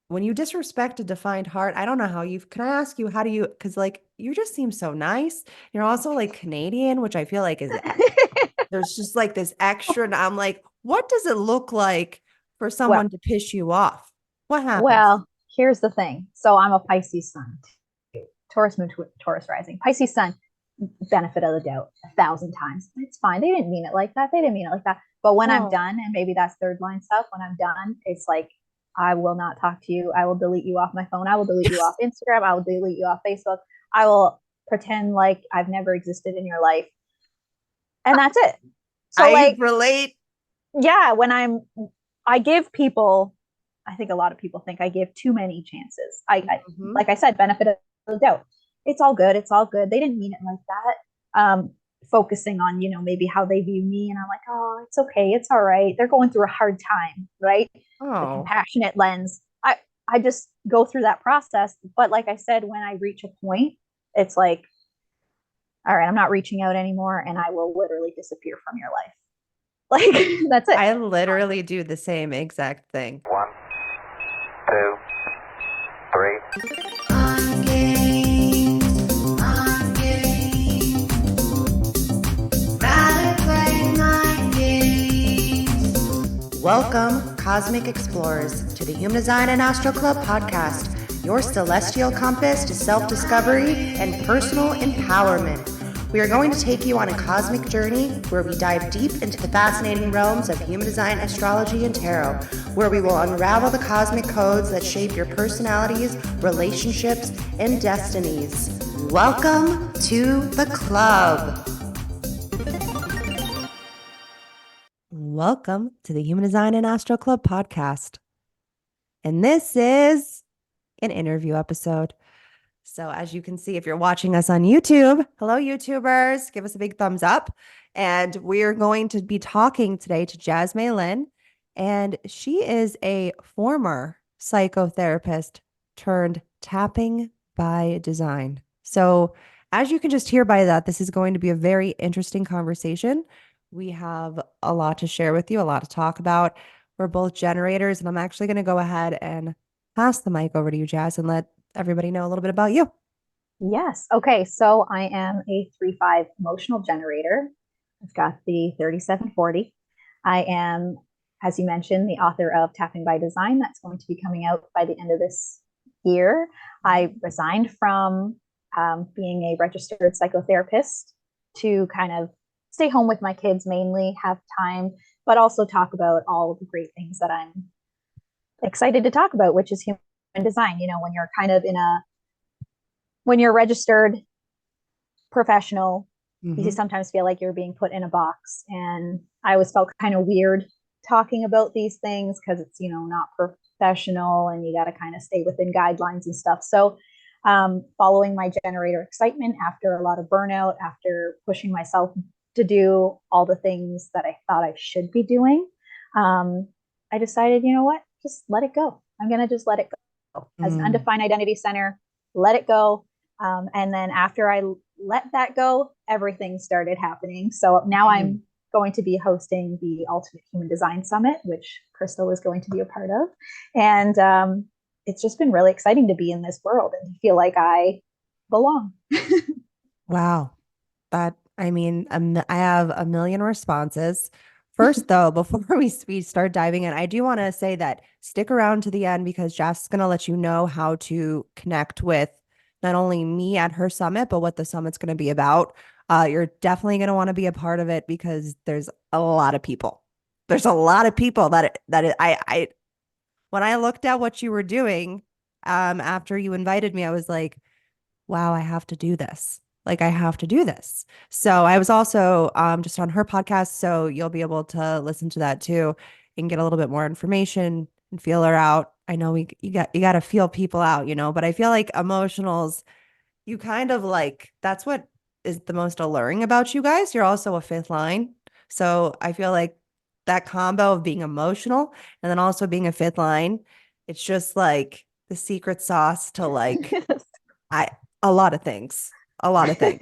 when you disrespect a defined heart, I don't know how can I ask you, how do you, because like you just seem so nice. You're also like Canadian, which I feel like there's just like this extra. And I'm like, what does it look like for Well, someone to piss you off? What happens? well, here's the thing. So I'm a Pisces sun, Taurus moon, Taurus rising. Pisces sun, benefit of the doubt 1,000 times. It's fine. They didn't mean it like that. They didn't mean it like that. But when I'm Oh, done, and maybe that's third line stuff, when I'm done, it's like, I will not talk to you. I will delete you off my phone. I will delete you off Instagram. I will delete you off Facebook. I will pretend like I've never existed in your life. And that's it. So, I like, relate. yeah, I give people, I think a lot of people think I give too many chances. Mhm. Like I said, benefit of the doubt. It's all good. It's all good. They didn't mean it like that. Focusing on, maybe how they view me. And I'm like, oh, it's okay. It's all right. They're going through a hard time, right? The Oh, compassionate lens. I just go through that process. But like I said, when I reach a point, it's like, all right, I'm not reaching out anymore and I will literally disappear from your life. Like, that's it. I literally do the same exact thing. One, two, three. Welcome, Cosmic Explorers, to the Human Design and Astro Club podcast, your celestial compass to self-discovery and personal empowerment. We are going to take you on a cosmic journey where we dive deep into the fascinating realms of human design, astrology, and tarot, where we will unravel the cosmic codes that shape your personalities, relationships, and destinies. Welcome to the club. Welcome to the Human Design and Astro Club podcast. And this is an interview episode. So, as you can see, if you're watching us on YouTube, hello, YouTubers, give us a big thumbs up. And we're going to be talking today to Jasmine Lynn. And she is a former psychotherapist turned tapping by design. So, as you can just hear by that, this is going to be a very interesting conversation. We have a lot to share with you, a lot to talk about. We're both generators, and I'm actually going to go ahead and pass the mic over to you, Jazz, and let everybody know a little bit about you. Yes. Okay. So I am a 3-5 emotional generator. I've got the 3740. I am, as you mentioned, the author of Tapping by Design. That's going to be coming out by the end of this year. I resigned from being a registered psychotherapist to kind of stay home with my kids mainly, have time, but also talk about all of the great things that I'm excited to talk about, which is human design. When you're kind of when you're registered professional, you Mm-hmm. sometimes feel like you're being put in a box. And I always felt kind of weird talking about these things because it's, not professional and you got to kind of stay within guidelines and stuff. So, following my generator excitement after a lot of burnout, after pushing myself to do all the things that I thought I should be doing, I decided, you know what, just let it go. I'm going to just let it go. As an Mm. undefined identity center, let it go. And then after I let that go, everything started happening. So now Mm. I'm going to be hosting the Ultimate Human Design Summit, which Krystle is going to be a part of. And it's just been really exciting to be in this world and to feel like I belong. Wow. I mean, I have a million responses. First, though, before we start diving in, I do want to say that stick around to the end because Jess is going to let you know how to connect with not only me at her summit, but what the summit's going to be about. You're definitely going to want to be a part of it because there's a lot of people. There's a lot of people I when I looked at what you were doing, after you invited me, I was like, wow, I have to do this. Like I have to do this. So I was also just on her podcast. So you'll be able to listen to that too and get a little bit more information and feel her out. I know you got to feel people out, but I feel like emotionals, you kind of like that's what is the most alluring about you guys. You're also a fifth line. So I feel like that combo of being emotional and then also being a fifth line, it's just like the secret sauce to like I a lot of things. A lot of things.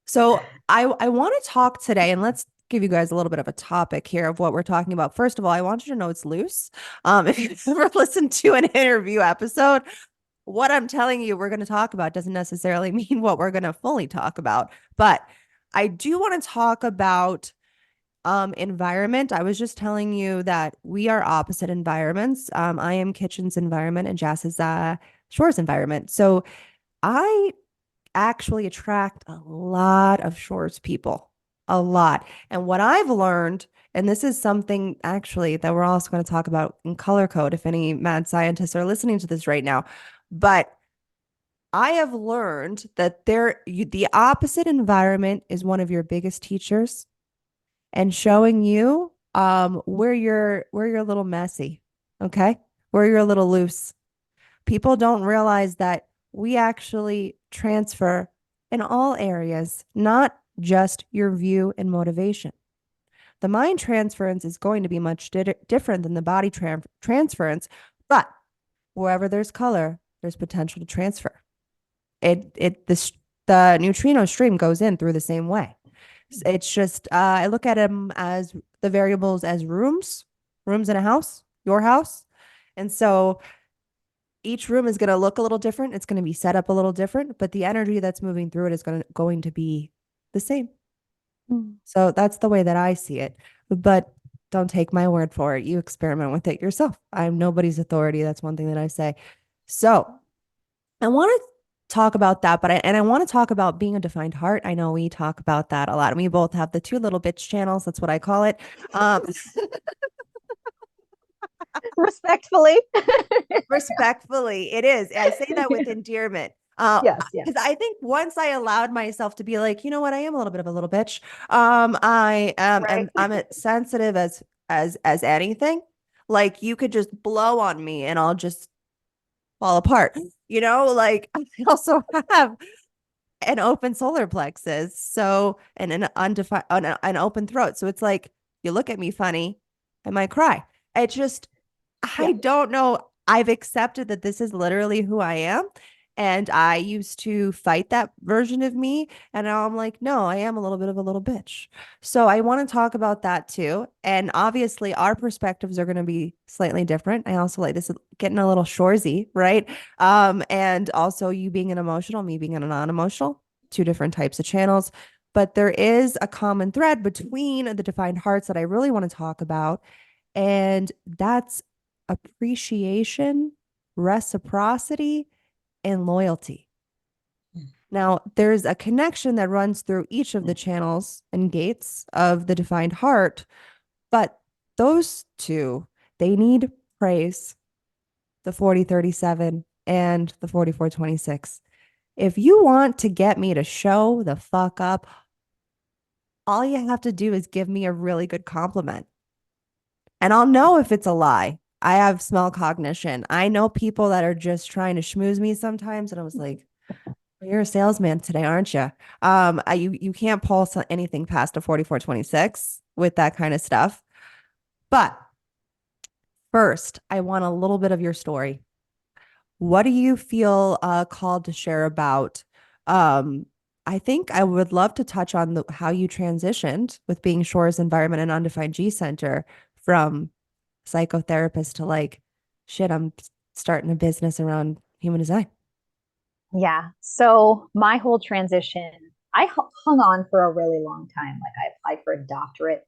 So I want to talk today and let's give you guys a little bit of a topic here of what we're talking about. First of all, I want you to know it's loose. If you've ever listened to an interview episode, what I'm telling you we're going to talk about doesn't necessarily mean what we're going to fully talk about. But I do want to talk about environment. I was just telling you that we are opposite environments. I am kitchen's environment and Jess is shore's environment. So I actually attract a lot of shores people, a lot. And what I've learned, and this is something actually that we're also going to talk about in color code if any mad scientists are listening to this right now, but I have learned that the opposite environment is one of your biggest teachers and showing you where you're a little messy, okay? Where you're a little loose. People don't realize that we actually transfer in all areas, not just your view and motivation. The mind transference is going to be much different than the body transference, but wherever there's color, there's potential to transfer. The neutrino stream goes in through the same way. It's just I look at them as the variables as rooms in a house, your house. And so each room is going to look a little different. It's going to be set up a little different, but the energy that's moving through it is going to be the same. So that's the way that I see it. But don't take my word for it. You experiment with it yourself. I'm nobody's authority. That's one thing that I say. So I want to talk about that, but I want to talk about being a defined heart. I know we talk about that a lot. We both have the two little bitch channels. That's what I call it. Respectfully. Respectfully, it is. I say that with endearment. Yes, yes. Because I think once I allowed myself to be like, you know what, I am a little bit of a little bitch. I am, Right. and I'm as sensitive as anything. Like you could just blow on me, and I'll just fall apart. Like I also have an open solar plexus, so and an undefined, an open throat. So it's like you look at me funny, I might cry. It just I Yeah. don't know. I've accepted that this is literally who I am. And I used to fight that version of me. And now I'm like, no, I am a little bit of a little bitch. So I want to talk about that too. And obviously, our perspectives are going to be slightly different. I also like this getting a little shoresy, right? And also you being an emotional, me being a non-emotional, two different types of channels. But there is a common thread between the defined hearts that I really want to talk about. And that's appreciation, reciprocity, and loyalty. Now, there's a connection that runs through each of the channels and gates of the defined heart, but those two, they need praise, the 4037 and the 4426. If you want to get me to show the fuck up, all you have to do is give me a really good compliment. And I'll know if it's a lie. I have smell cognition. I know people that are just trying to schmooze me sometimes. And I was like, well, you're a salesman today, aren't you? You can't pulse anything past a 4426 with that kind of stuff. But first, I want a little bit of your story. What do you feel called to share about? I think I would love to touch on how you transitioned with being Shore's environment and undefined G center from psychotherapist to like, shit, I'm starting a business around human design. Yeah. So my whole transition, I hung on for a really long time. Like I applied for a doctorate.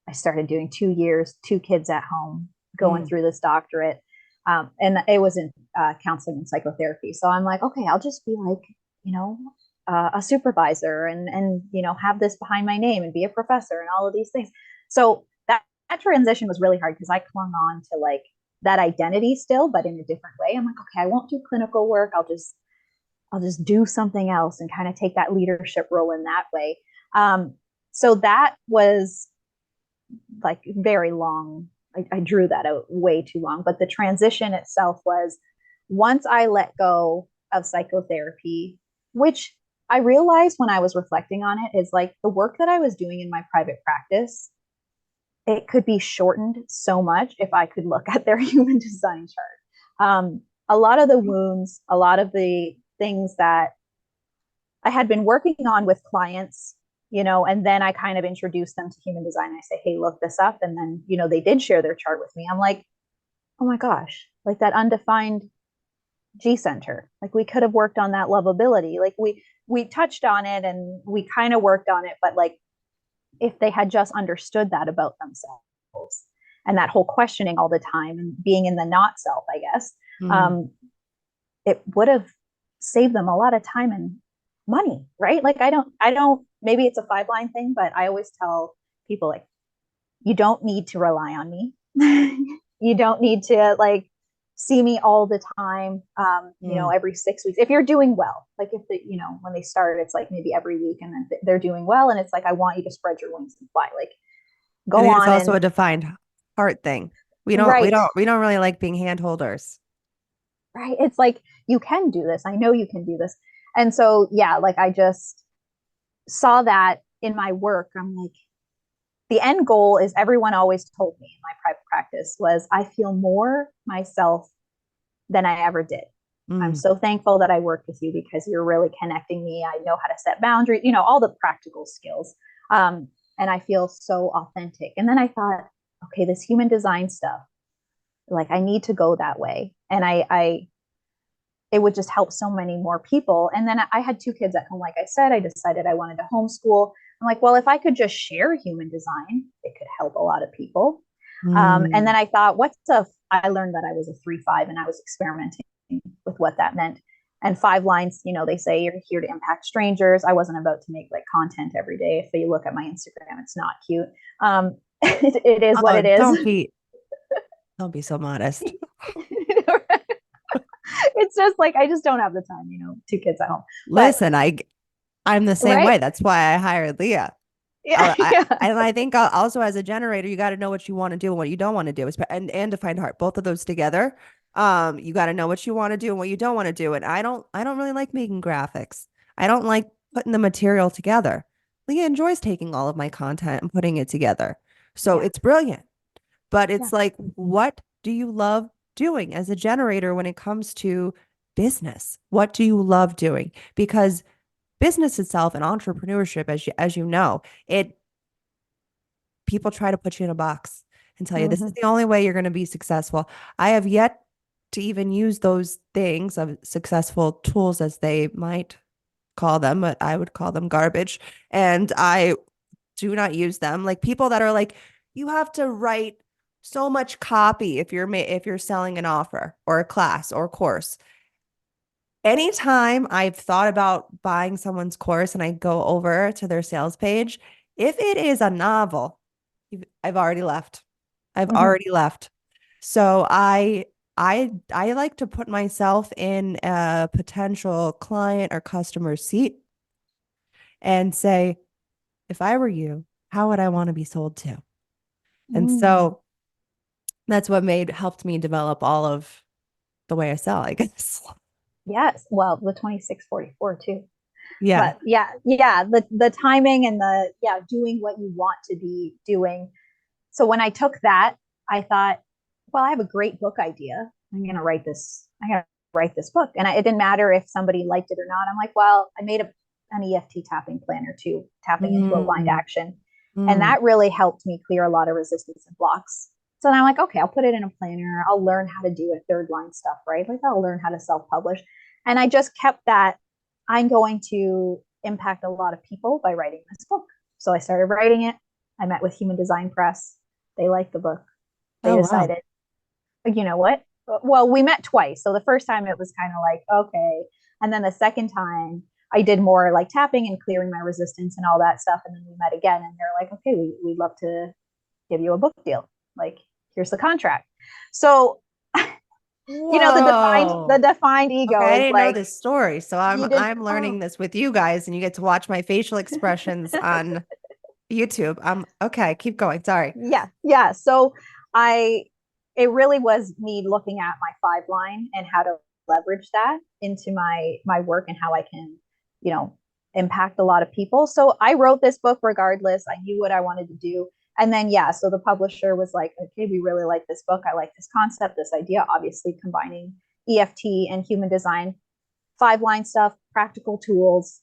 I started doing 2 years, two kids at home, going through this doctorate. And it was in counseling and psychotherapy. So I'm like, okay, I'll just be like, you know, a supervisor and, have this behind my name and be a professor and all of these things. So that transition was really hard because I clung on to like that identity still, but in a different way. I'm like, okay, I won't do clinical work. I'll just do something else and kind of take that leadership role in that way. So that was like very long. I drew that out way too long, but the transition itself was once I let go of psychotherapy, which I realized when I was reflecting on it is like the work that I was doing in my private practice, it could be shortened so much if I could look at their human design chart. A lot of the wounds, a lot of the things that I had been working on with clients and then I kind of introduce them to human design. I say, hey, look this up. And then, they did share their chart with me. I'm like, oh my gosh, like that undefined G center. Like we could have worked on that lovability. Like we touched on it and we kind of worked on it, but like if they had just understood that about themselves and that whole questioning all the time and being in the not self, I guess, it would have saved them a lot of time and money, right? Like I don't, maybe it's a 5-line thing, but I always tell people like, you don't need to rely on me. You don't need to like see me all the time. Every 6 weeks, if you're doing well, like if the, when they start, it's like maybe every week and then they're doing well. And it's like, I want you to spread your wings and fly, like I go think it's on also and a defined heart thing. We don't we right, don't we don't really like being hand holders. right. It's like, you can do this. I know you can do this. And so, yeah, like I just saw that in my work. I'm like, the end goal is everyone always told me in my private practice was I feel more myself than I ever did. I'm Mm. so thankful that I worked with you because you're really connecting me. I know how to set boundaries, all the practical skills. And I feel so authentic. And then I thought, okay, this human design stuff, like I need to go that way. And I it would just help so many more people. And then I had 2 kids at home. Like I said, I decided I wanted to homeschool. I'm like, well, if I could just share human design, it could help a lot of people. And then I thought, I learned that I was a 3-5 and I was experimenting with what that meant. And 5 lines, they say you're here to impact strangers. I wasn't about to make like content every day. If you look at my Instagram, it's not cute. It is what Oh, it is. don't be so modest. It's just like, I just don't have the time, 2 kids at home. But Listen, I'm the same right. way. That's why I hired Leah. Yeah. Yeah. And I think also as a generator, you got to know what you want to do and what you don't want to do, and define heart. Both of those together. You got to know what you want to do and what you don't want to do. And I don't really like making graphics. I don't like putting the material together. Leah enjoys taking all of my content and putting it together. So Yeah. it's brilliant. But Yeah. it's like, what do you love doing as a generator when it comes to business? What do you love doing? Because business itself and entrepreneurship, as you know, it people try to put you in a box and tell you this is Mm-hmm. the only way you're going to be successful. I have yet to even use those things of successful tools as they might call them, but I would call them garbage. And I do not use them. Like people that are like, you have to write so much copy if you're selling an offer or a class or a course. Anytime I've thought about buying someone's course and I go over to their sales page, if it is a novel, I've already left. I've Mm-hmm. already left. So I like to put myself in a potential client or customer seat and say, if I were you, how would I want to be sold to? And Mm. so that's what helped me develop all of the way I sell, I guess. Yes. Well, the 2644 too. Yeah. But yeah, yeah, the timing and doing what you want to be doing. So when I took that, I thought, well, I have a great book idea. I'm gonna write this book. And it didn't matter if somebody liked it or not. I'm like, well, I made an EFT tapping planner too, tapping into aligned Mm, action. And mm. that really helped me clear a lot of resistance and blocks. So then I'm like, okay, I'll put it in a planner. I'll learn how to do it, 3rd line stuff, right? Like I'll learn how to self-publish. And I just kept that. I'm going to impact a lot of people by writing this book. So I started writing it. I met with Human Design Press. They liked the book. They Oh, wow. decided, you know what? Well, we met twice. So the first time it was kind of like, okay. And then the second time I did more like tapping and clearing my resistance and all that stuff. And then we met again and they're like, okay, we'd love to give you a book deal. Like, here's the contract. So, the Whoa. defined Okay, ego I is didn't know like, this story. So you did, I'm learning oh, this with you guys and you get to watch my facial expressions on YouTube. Okay, keep going. Sorry. yeah, yeah. So I, it really was me looking at my 5-line and how to leverage that into my work and how I can, you know, impact a lot of people. So I wrote this book regardless. I knew what I wanted to do. And then yeah, so the publisher was like, okay, we really like this book. I like this concept, this idea, obviously combining EFT and human design, 5-line stuff, practical tools.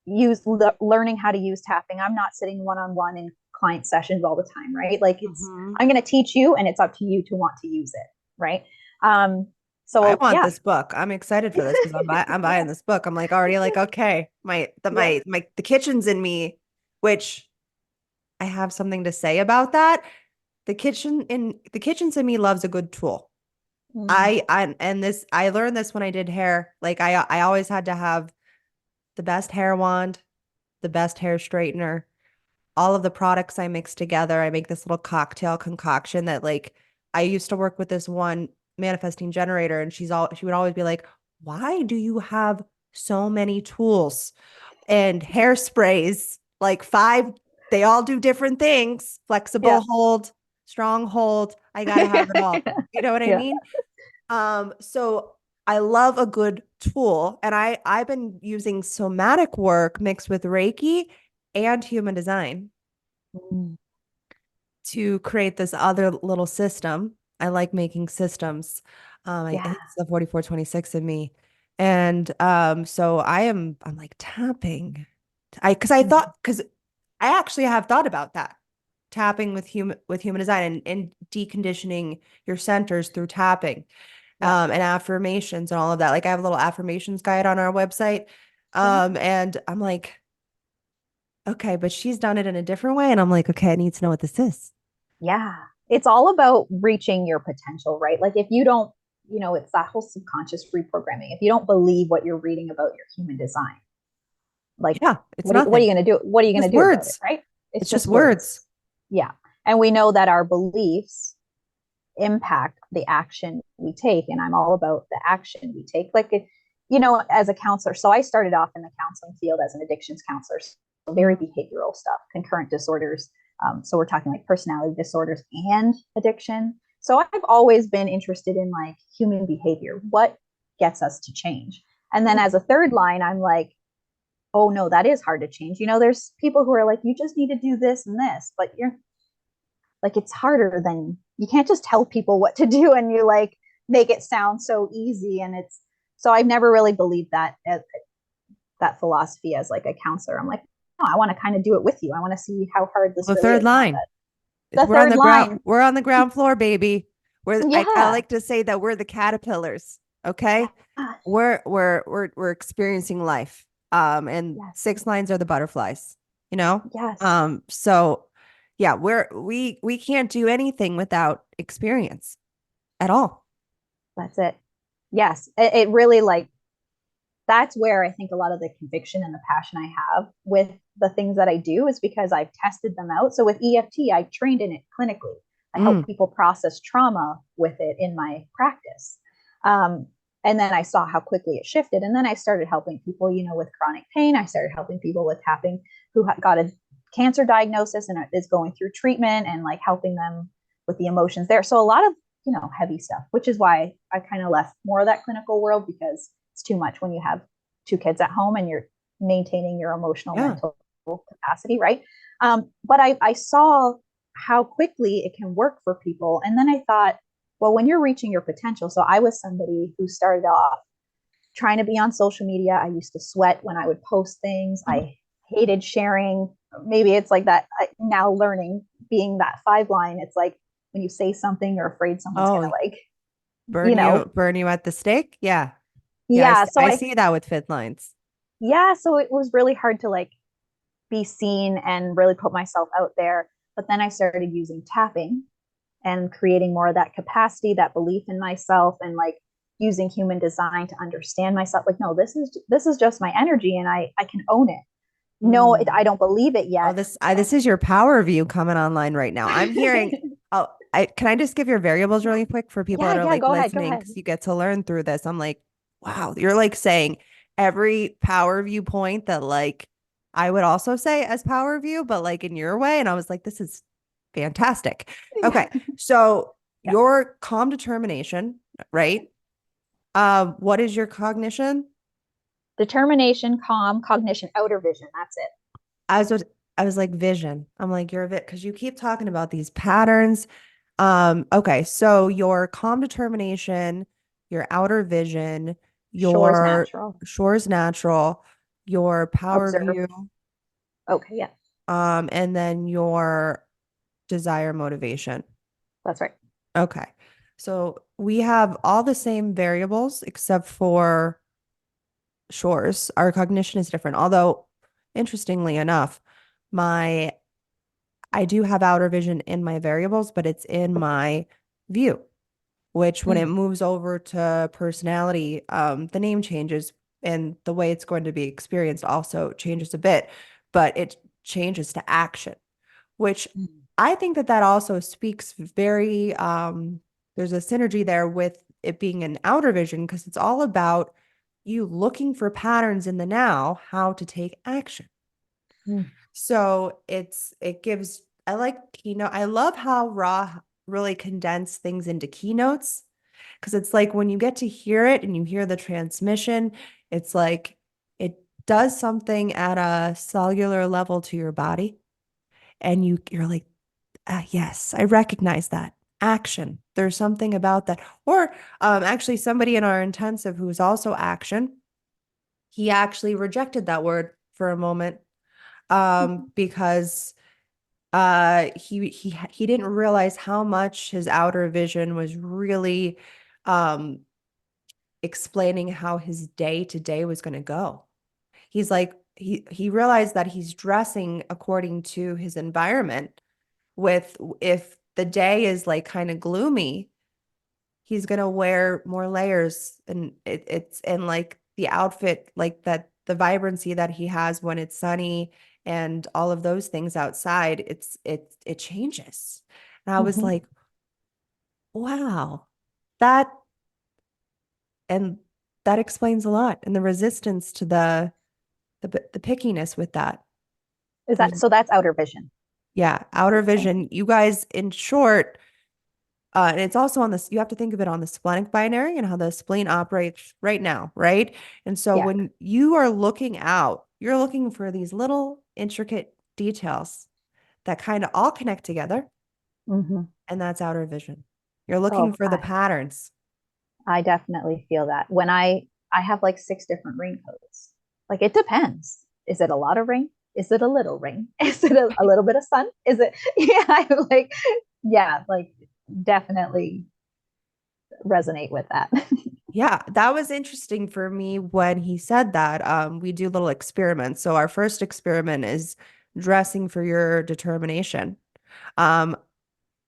learning how to use tapping. I'm not sitting one-on-one in client sessions all the time, right? Like Mhm. I'm going to teach you and it's up to you to want to use it. Right. I So want yeah. this book. I'm excited for this because I'm buying this book. I'm like already like, okay, Yeah. the kitchen's in me, which I have something to say about that. The kitchens in me loves a good tool. Mm, I learned this when I did hair. Like I always had to have the best hair wand, the best hair straightener, all of the products I mix together. I make this little cocktail concoction that like I used to work with this one manifesting generator and she would always be like, "Why do you have so many tools and hairsprays? Like five, they all do different things. yeah. Flexible hold, strong hold. I got to have it all." You know what I Yeah. mean? So I love a good tool, and I've been using somatic work mixed with Reiki and human design Mm, to create this other little system. I like making systems. I yeah. think it's the 4426 in me. And so I'm like tapping. Mm, Because I actually have thought about that. Tapping with human design and deconditioning your centers through tapping. yeah. And affirmations and all of that. Like I have a little affirmations guide on our website. Yeah. And I'm like, okay, but she's done it in a different way. And I'm like, okay, I need to know what this is. Yeah. It's all about reaching your potential, right? Like if you don't, it's that whole subconscious reprogramming. If you don't believe what you're reading about your human design, like Yeah, it's what are nothing. you going to do? What are you going Just to do about it? words. Right. It's It's just just words. words. Yeah. And we know that our beliefs impact the action we take. And I'm all about the action we take. Like, as a counselor, so I started off in the counseling field as an addictions counselor, so very Mhm. behavioral stuff, concurrent disorders. So we're talking like personality disorders and addiction. So I've always been interested in like human behavior, what gets us to change. And then as a third line, I'm like, oh no, that is hard to change. There's people who are like, you just need to do this and this, but you're like, it's harder than, you can't just tell people what to do and you like make it sound so easy. And so I've never really believed that philosophy as like a counselor. I'm like, no, I want to kind of do it with you. I want to see how hard this The really third is. Not line. that the We're on third the ground. line. We're on the ground floor, baby. I Yeah. like to say that we're the caterpillars. Okay. Yeah. We're experiencing life. And Yes. six lines are the butterflies, you know? Yes. So yeah, we can't do anything without experience at all. That's it. Yes. It really like, that's where I think a lot of the conviction and the passion I have with the things that I do is because I've tested them out. So with EFT, I trained in it clinically. I Mm, help people process trauma with it in my practice. Um, and then I saw how quickly it shifted. And then I started helping people, with chronic pain. I started helping people with tapping who got a cancer diagnosis and is going through treatment and like helping them with the emotions there. So a lot of, heavy stuff, which is why I kind of left more of that clinical world because it's too much when you have two kids at home and you're maintaining your emotional yeah. mental capacity, right? But I saw how quickly it can work for people. And then I thought, well, when you're reaching your potential, so I was somebody who started off trying to be on social media. I used to sweat when I would post things. I hated sharing. Maybe it's like that now learning being that five line. It's like when you say something, you're afraid someone's going Oh, to like, you know, burn you at the stake. Yeah. Yeah. yeah. So I see that with fifth lines. yeah. So it was really hard to like be seen and really put myself out there. But then I started using tapping and creating more of that capacity, that belief in myself, and like using human design to understand myself. Like, no, this is just my energy, and I can own it. No, Mm. I don't believe it Oh, yet. this is your power view coming online right now. I'm hearing, oh, can I just give your variables Yeah, really quick for people yeah, that are yeah. like Go ahead, go listening? ahead. Because you get to learn through this. I'm like, wow, you're like saying every power viewpoint that like I would also say as power view, but like in your way. And I was like, this is fantastic. Okay. So Yeah. your calm determination, right? What is your cognition? Determination, calm, cognition, outer vision. That's it. I was I was like vision. I'm like, you're a bit because you keep talking about these patterns. Okay, so your calm determination, your outer vision, Shore's your natural. shore's natural, your power Observe. view, Okay, yeah, and then your desire motivation. that's right. Okay. So we have all the same variables except for shores. Our cognition is different. Although, interestingly enough, my I do have outer vision in my variables, but it's in my view, which when it Mm. moves over to personality, the name changes and the way it's going to be experienced also changes a bit, but it changes to action, which Mm. I think that that also speaks very, there's a synergy there with it being an outer vision because it's all about you looking for patterns in the now, how to take action. Mm. So it gives, I like keynote. I love how Raw really condensed things into keynotes because it's like when you get to hear it and you hear the transmission, it's like it does something at a cellular level to your body. And you're like, ah, yes, I recognize that. Action. There's something about that. Or actually somebody in our intensive who is also action, he actually rejected that word for a moment because he didn't realize how much his outer vision was really um explaining how his day to day was going to go. He's like he realized that he's dressing according to his environment with if the day is like kind of gloomy, he's gonna wear more layers and it's and like the outfit like that the vibrancy that he has when it's sunny and all of those things outside it changes and I was Mhm. like wow that and that explains a lot and the resistance to the pickiness with that Is there's that so? That's outer vision. yeah outer vision you guys in short. And it's also on this, you have to think of it on the splenic binary and how the spleen operates right now, right? And so Yeah. when you are looking out, you're looking for these little intricate details that kind of all connect together, Hmm. and that's outer vision. You're looking Oh, for the patterns. I definitely feel that when I have like 6 different raincoats. Like it depends. Is it a lot of rain? Is it a little rain? Is it a little bit of sun? Is it yeah, I'm like yeah, like definitely resonate with that. Yeah, that was interesting for me when he said that. We do little experiments. So our first experiment is dressing for your determination. Um,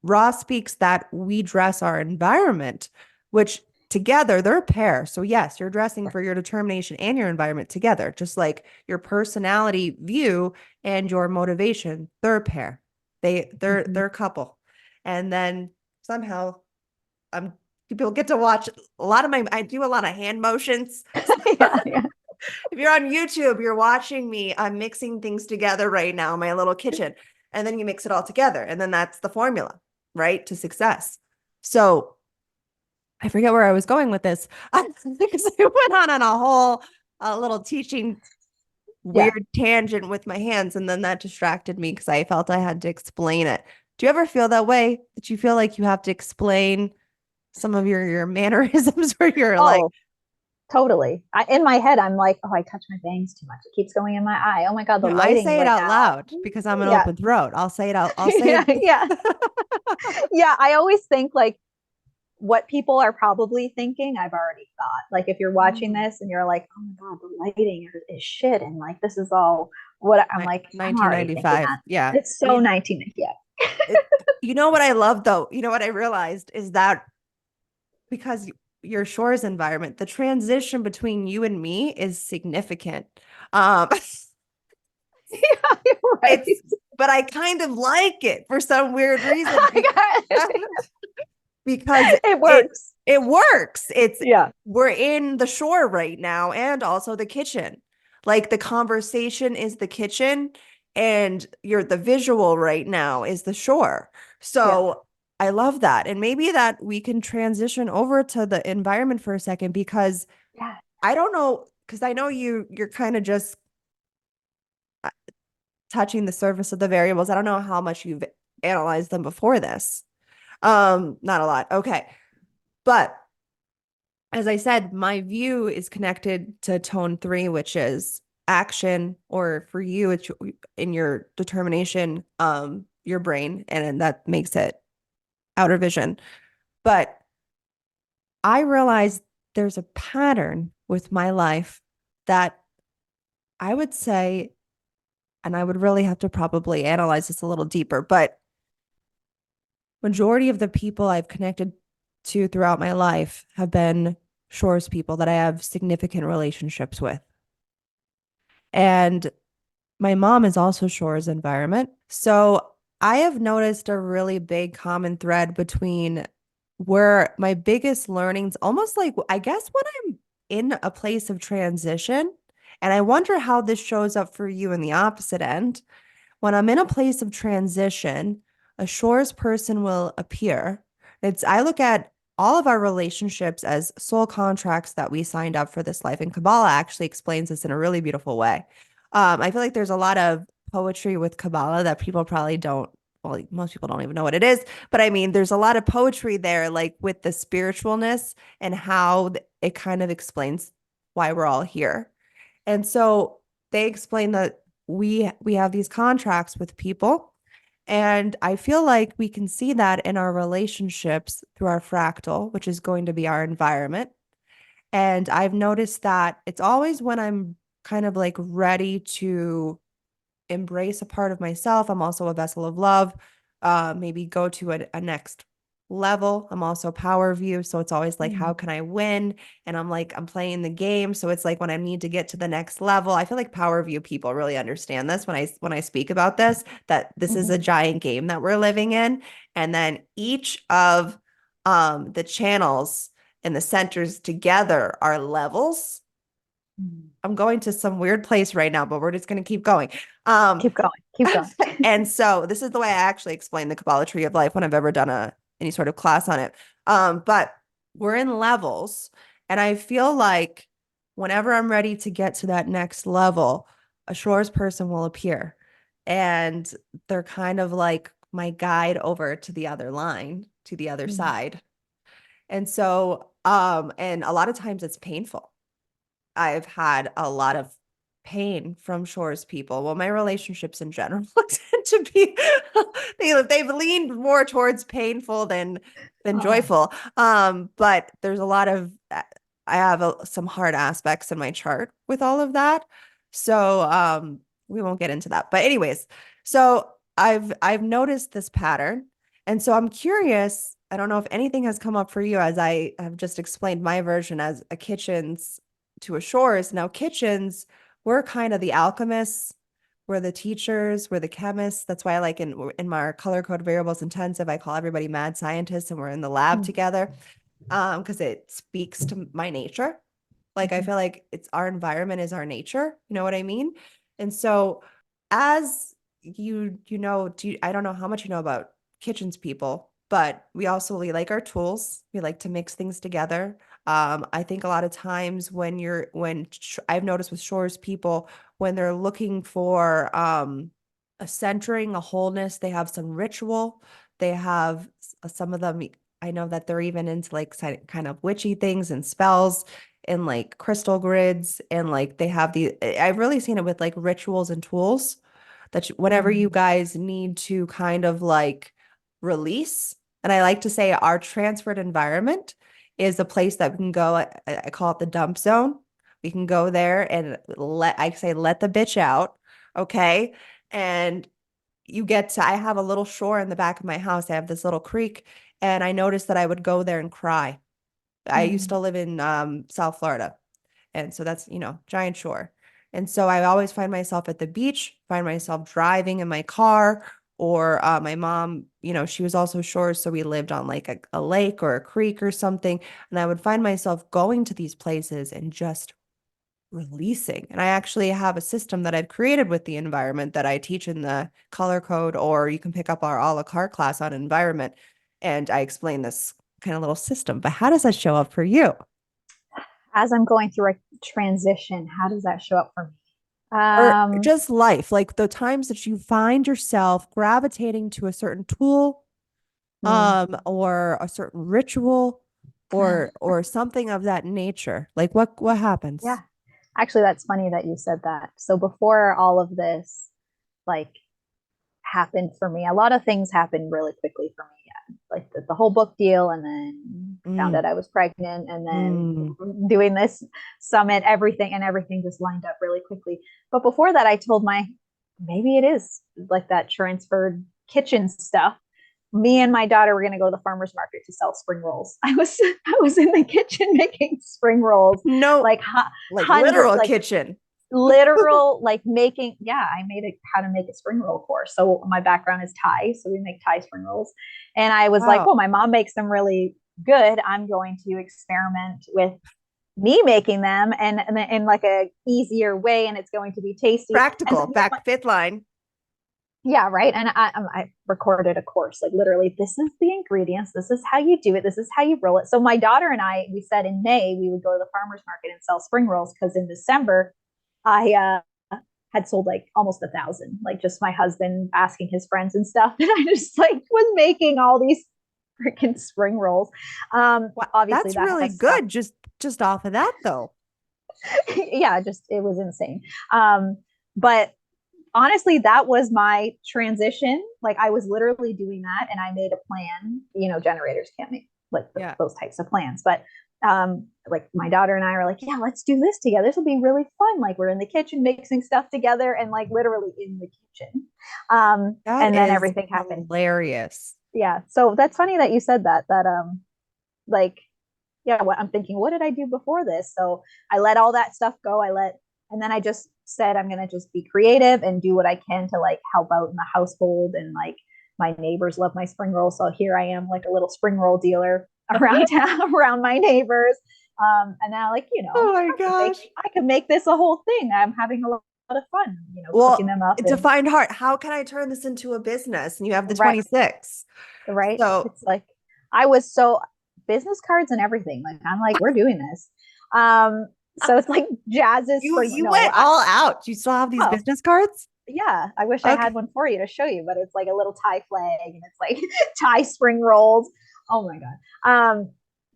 Ross speaks that we dress our environment, which together they're a pair. So yes, you're dressing for your determination and your environment together, just like your personality view and your motivation, they're a pair. They're Mhm. a couple. And then somehow um people get to watch a lot of my I do a lot of hand motions. Yeah, yeah. If you're on YouTube, you're watching me. I'm mixing things together right now, my little kitchen. And then you mix it all together. And then that's the formula, right? To success. So I forget where I was going with this because I went on a whole little teaching Yeah. weird tangent with my hands. And then that distracted me because I felt I had to explain it. Do you ever feel that way? That you feel like you have to explain some of your mannerisms where you're like, Oh, totally. In my head, I'm like, oh, I touch my bangs too much. It keeps going in my eye. Oh my God, the no, I lighting say it right out loud now. because I'm an Yeah. open throat. I'll say it out. I'll say Yeah. it. Yeah. Yeah. I always think like what people are probably thinking, I've already thought. Like if you're watching Mm. this and you're like, oh my God, the lighting is shit. And like, this is all what I'm like, I'm already thinking 1995. that. Yeah. It's so 19. Yeah. It, you know what I love though? You know what I realized is that because your shores environment, the transition between you and me is significant. Um, Yeah, you're right. it's, but I kind of like it for some weird reason because It it works. it works. It's Yeah. we're in the shore right now and also the kitchen. Like the conversation is the kitchen and you're the visual right now is the shore. Yeah. So I love that. And maybe that we can transition over to the environment for a second because Yeah. I don't know because I know you're kind of just touching the surface of the variables. I don't know how much you've analyzed them before this. Not a lot. Okay. But as I said, my view is connected to tone 3, which is action, or for you, it's in your determination, your brain, and that makes it outer vision. But I realized there's a pattern with my life that I would say, and I would really have to probably analyze this a little deeper, but majority of the people I've connected to throughout my life have been Shores people that I have significant relationships with. And my mom is also Shores environment. So I have noticed a really big common thread between where my biggest learnings, almost like, I guess, when I'm in a place of transition, and I wonder how this shows up for you in the opposite end. When I'm in a place of transition, a Shores person will appear. I look at all of our relationships as soul contracts that we signed up for this life. And Kabbalah actually explains this in a really beautiful way. I feel like there's a lot of poetry with Kabbalah that people probably don't, well, like, most people don't even know what it is. But I mean, there's a lot of poetry there, like with the spiritualness and how it kind of explains why we're all here. And so they explain that we have these contracts with people, and I feel like we can see that in our relationships through our fractal, which is going to be our environment. And I've noticed that it's always when I'm kind of like ready to embrace a part of myself. I'm also a vessel of love. Maybe go to a next level. I'm also power view. So it's always like, how can I win? And I'm like, I'm playing the game. So it's like when I need to get to the next level, I feel like power view people really understand this when I speak about this, that this is a giant game that we're living in. And then each of the channels and the centers together are levels. I'm going to some weird place right now, but we're just going to keep going. Keep going. Keep going. And so this is the way I actually explain the Kabbalah tree of life when I've ever done any sort of class on it. But we're in levels, and I feel like whenever I'm ready to get to that next level, a Shores person will appear, and they're kind of like my guide over to the other line, to the other side. And so, and a lot of times it's painful. I've had a lot of pain from Shores people. Well, my relationships in general tend to be they've leaned more towards painful than joyful. But there's a lot of I have some hard aspects in my chart with all of that. So we won't get into that. But anyways, so I've noticed this pattern. And so I'm curious, I don't know if anything has come up for you as I have just explained my version as a kitchen's to a Shores. Now, kitchens, we're kind of the alchemists, we're the teachers, we're the chemists. That's why I like in my color code variables intensive, I call everybody mad scientists, and we're in the lab together because it speaks to my nature. Like I feel like it's our environment is our nature. You know what I mean? And so as I don't know how much you know about kitchens people, but we like our tools. We like to mix things together. I think a lot of times I've noticed with Shores people, when they're looking for a centering, a wholeness, they have some ritual. They have some of them. I know that they're even into like kind of witchy things and spells and like crystal grids, and like they have I've really seen it with like rituals and tools that whenever you guys need to kind of like release. And I like to say our transferred environment is a place that we can go. I call it the dump zone. We can go there and let the bitch out. Okay. And I have a little shore in the back of my house. I have this little creek, and I noticed that I would go there and cry. I used to live in South Florida. And so that's, giant shore. And so I always find myself at the beach, find myself driving in my car, or my mom, she was also Shores. So we lived on like a lake or a creek or something. And I would find myself going to these places and just releasing. And I actually have a system that I've created with the environment that I teach in the color code, or you can pick up our a la carte class on environment. And I explain this kind of little system. But how does that show up for you? As I'm going through a transition, how does that show up for me? Or just life, like the times that you find yourself gravitating to a certain tool, or a certain ritual, or something of that nature. Like what happens? Yeah. Actually, that's funny that you said that. So before all of this, like, happened for me, a lot of things happened really quickly for me. Yeah. Like the whole book deal, and then found Mm, out I was pregnant, and then mm. doing this summit, everything just lined up really quickly. But before that, I told maybe it is like that transferred kitchen stuff. Me and my daughter were going to go to the farmer's market to sell spring rolls. I was in the kitchen making spring rolls, No, like like hundred, literal like kitchen. literal, like making. Yeah, I made it how to make a spring roll course. So my background is Thai, so we make Thai spring rolls, and I was like, Wow. well, my mom makes them really good. I'm going to experiment with me making them, and in like a easier way, and it's going to be tasty. And so Practical, back fifth line. yeah, right. And I recorded a course, like literally, this is the ingredients, this is how you do it, this is how you roll it. So my daughter and I, we said in May we would go to the farmer's market and sell spring rolls, because in December I had sold like almost 1,000, like just my husband asking his friends and stuff. And I just like was making all these freaking spring rolls. Wow, Obviously that's that really has stopped. good. Just off of that though. Yeah, just it was insane. But honestly, that was my transition. Like I was literally doing that, and I made a plan. Generators can't make like Yeah. those types of plans, but like my daughter and I were like, yeah, let's do this together. This will be really fun. Like we're in the kitchen mixing stuff together, and like literally in the kitchen. That And then is everything happened. hilarious. Yeah. So that's funny that you said that. Like, yeah, what I'm thinking, what did I do before this? So I let all that stuff go. And then I just said, I'm going to just be creative and do what I can to like help out in the household. And like my neighbors love my spring rolls. So here I am, like a little spring roll dealer around town, around my neighbors. And now, like, Oh my gosh. I could make this a whole thing. I'm having a lot of fun, cooking Well, them up and defined heart. How can I turn this into a business? And you have the right, 26. right. So It's like, I was so business cards and everything. Like, I'm like, we're doing this. Um, so it's like Jazz's spring. you No, went all out. Do you still have these oh, business cards? yeah. I wish I Okay. had one for you to show you, but it's like a little Thai flag, and it's like Thai spring rolls. Oh my God.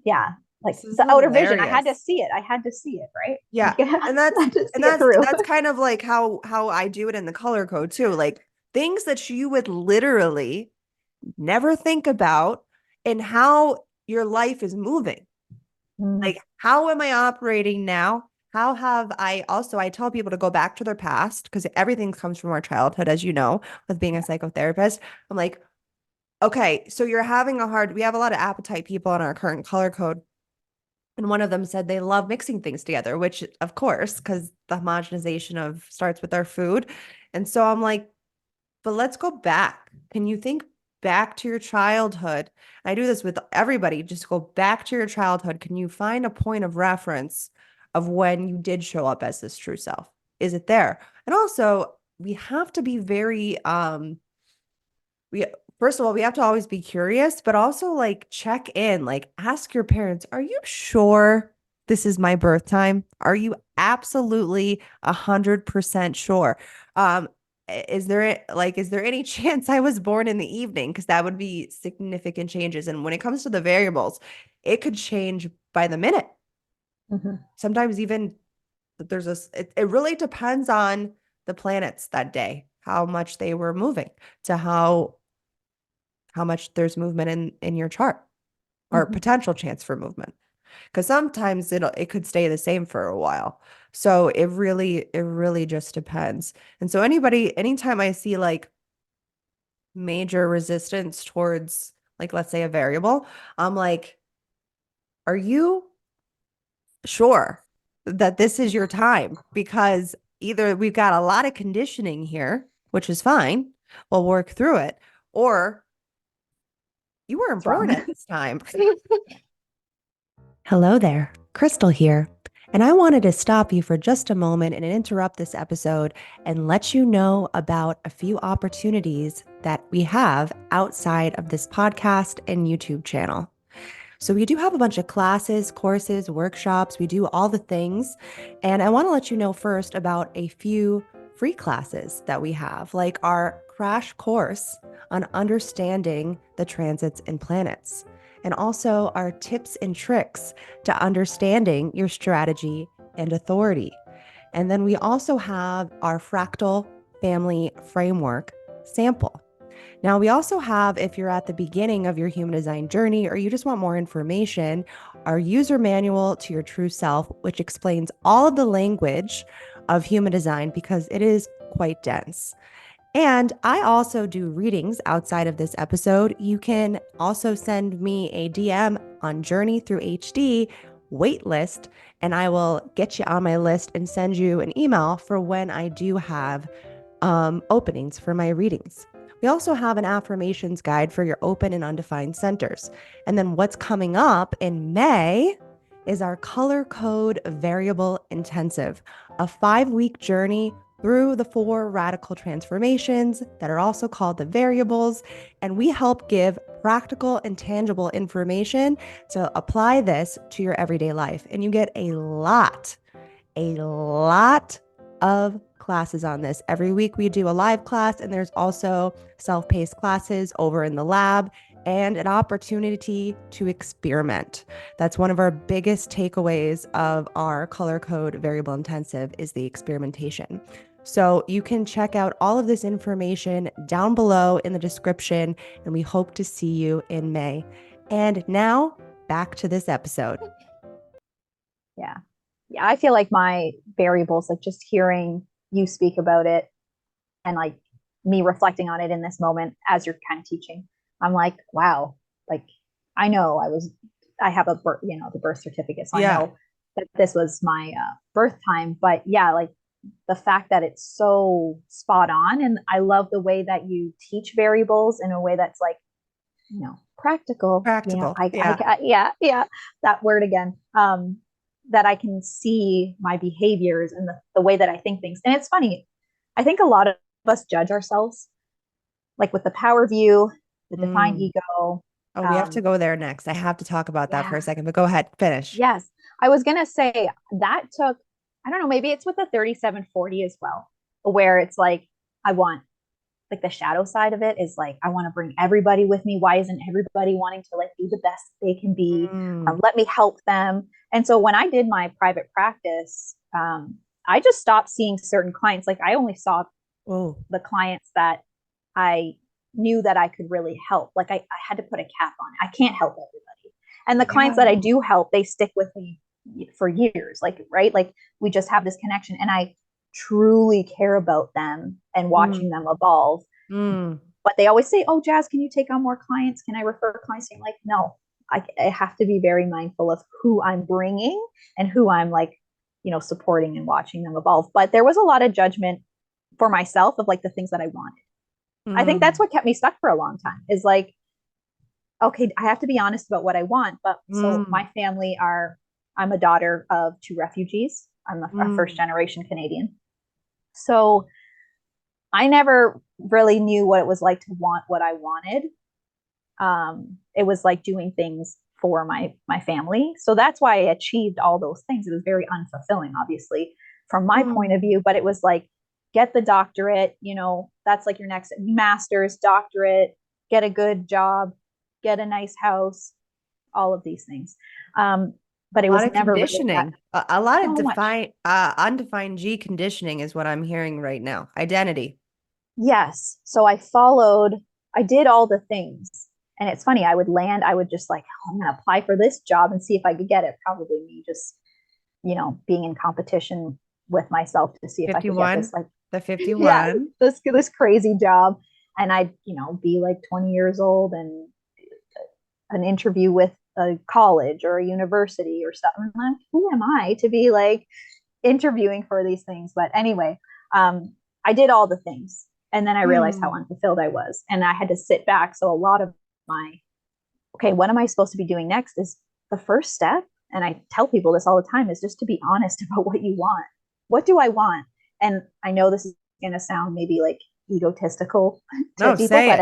Yeah. Like This is the outer vision. I had to hilarious. see it. I had to see it, right? Yeah. Like, And I had to see it through. that's kind of like how I do it in the color code too. Like things that you would literally never think about and how your life is moving. Mm, Like, how am I operating now? How have I tell people to go back to their past because everything comes from our childhood, as you know, with being a psychotherapist. I'm like, okay, so we have a lot of appetite people in our current color code. And one of them said they love mixing things together, which of course, because the homogenization of starts with our food. And so I'm like, but let's go back. Can you think back to your childhood? I do this with everybody. Just go back to your childhood. Can you find a point of reference of when you did show up as this true self? Is it there? And also, we have to be very we first of all, we have to always be curious, but also like check in, like ask your parents, are you sure this is my birth time? Are you absolutely 100% sure? Um, is there any chance I was born in the evening? Because that would be significant changes. And when it comes to the variables, it could change by the minute. mhm, Sometimes even it really depends on the planets that day, how much they were moving to how much there's movement in your chart or mhm, potential chance for movement. Because sometimes it could stay the same for a while. So it really just depends. And so anytime I see like major resistance towards like let's say a variable, I'm like, are you sure that this is your time? Because either we've got a lot of conditioning here, which is fine, we'll work through it, or you weren't it's born wrong. at this time. Hello there, Krystle here. And I wanted to stop you for just a moment and interrupt this episode and let you know about a few opportunities that we have outside of this podcast and YouTube channel. So, we do have a bunch of classes, courses, workshops, we do all the things. And I want to let you know first about a few free classes that we have, like our crash course on understanding the transits and planets, and also our tips and tricks to understanding your strategy and authority. And then we also have our fractal family framework sample. Now, we also have, if you're at the beginning of your human design journey or you just want more information, our user manual to your true self, which explains all of the language of human design because it is quite dense. And I also do readings outside of this episode. You can also send me a DM on Journey Through HD waitlist, and I will get you on my list and send you an email for when I do have openings for my readings. We also have an affirmations guide for your open and undefined centers. And then what's coming up in May is our color code variable intensive, a 5-week journey through the 4 radical transformations that are also called the variables. And we help give practical and tangible information to apply this to your everyday life. And you get a lot of classes on this. Every week we do a live class, and there's also self-paced classes over in the lab and an opportunity to experiment. That's one of our biggest takeaways of our color code variable intensive is the experimentation. So you can check out all of this information down below in the description, and we hope to see you in May. And now back to this episode. Yeah. Yeah, I feel like my variables, like just hearing you speak about it and like me reflecting on it in this moment as you're kind of teaching, I'm like, wow, like I know I have a birth, the birth certificate. So Yeah. I know that this was my birth time, but yeah, like the fact that it's so spot on. And I love the way that you teach variables in a way that's like, practical. Practical. Yeah, that word again. That I can see my behaviors and the way that I think things. And it's funny. I think a lot of us judge ourselves, like with the power view, the defined ego. Oh, we have to go there next. I have to talk about that for a second, but go ahead, finish. Yes. I was going to say that took, I don't know, maybe it's with the 3740 as well, where it's like, I want, like the shadow side of it is like, I want to bring everybody with me. Why isn't everybody wanting to like be the best they can be? Let me help them. And so when I did my private practice, I just stopped seeing certain clients. Like I only saw the clients that I knew that I could really help. Like I had to put a cap on it. I can't help everybody. And the clients that I do help, they stick with me for years. Like, right. Like we just have this connection and I truly care about them and watching them evolve. But they always say, oh, Jazz, can you take on more clients? Can I refer clients? I'm like, no, I have to be very mindful of who I'm bringing and who I'm like, supporting and watching them evolve. But there was a lot of judgment for myself of like the things that I wanted. I think that's what kept me stuck for a long time is like, okay, I have to be honest about what I want. But so my family I'm a daughter of 2 refugees. I'm a first generation Canadian. So I never really knew what it was like to want what I wanted. It was like doing things for my family. So that's why I achieved all those things. It was very unfulfilling, obviously, from my point of view, but it was like, get the doctorate, that's like your next master's, doctorate, get a good job, get a nice house, all of these things. But it was never conditioning. Really a lot of undefined G conditioning is what I'm hearing right now. Identity. Yes. So I did all the things. And it's funny, I would just like, oh, I'm going to apply for this job and see if I could get it. Probably me just, being in competition with myself to see if 51, I could get this, like the 51, this crazy job. And I'd, be like 20 years old and an interview with a college or a university or something. Like, who am I to be like interviewing for these things? But anyway, I did all the things. And then I realized how unfulfilled I was. And I had to sit back. So a lot of what am I supposed to be doing next is the first step. And I tell people this all the time is just to be honest about what you want. What do I want? And I know this is going to sound maybe like egotistical to people, but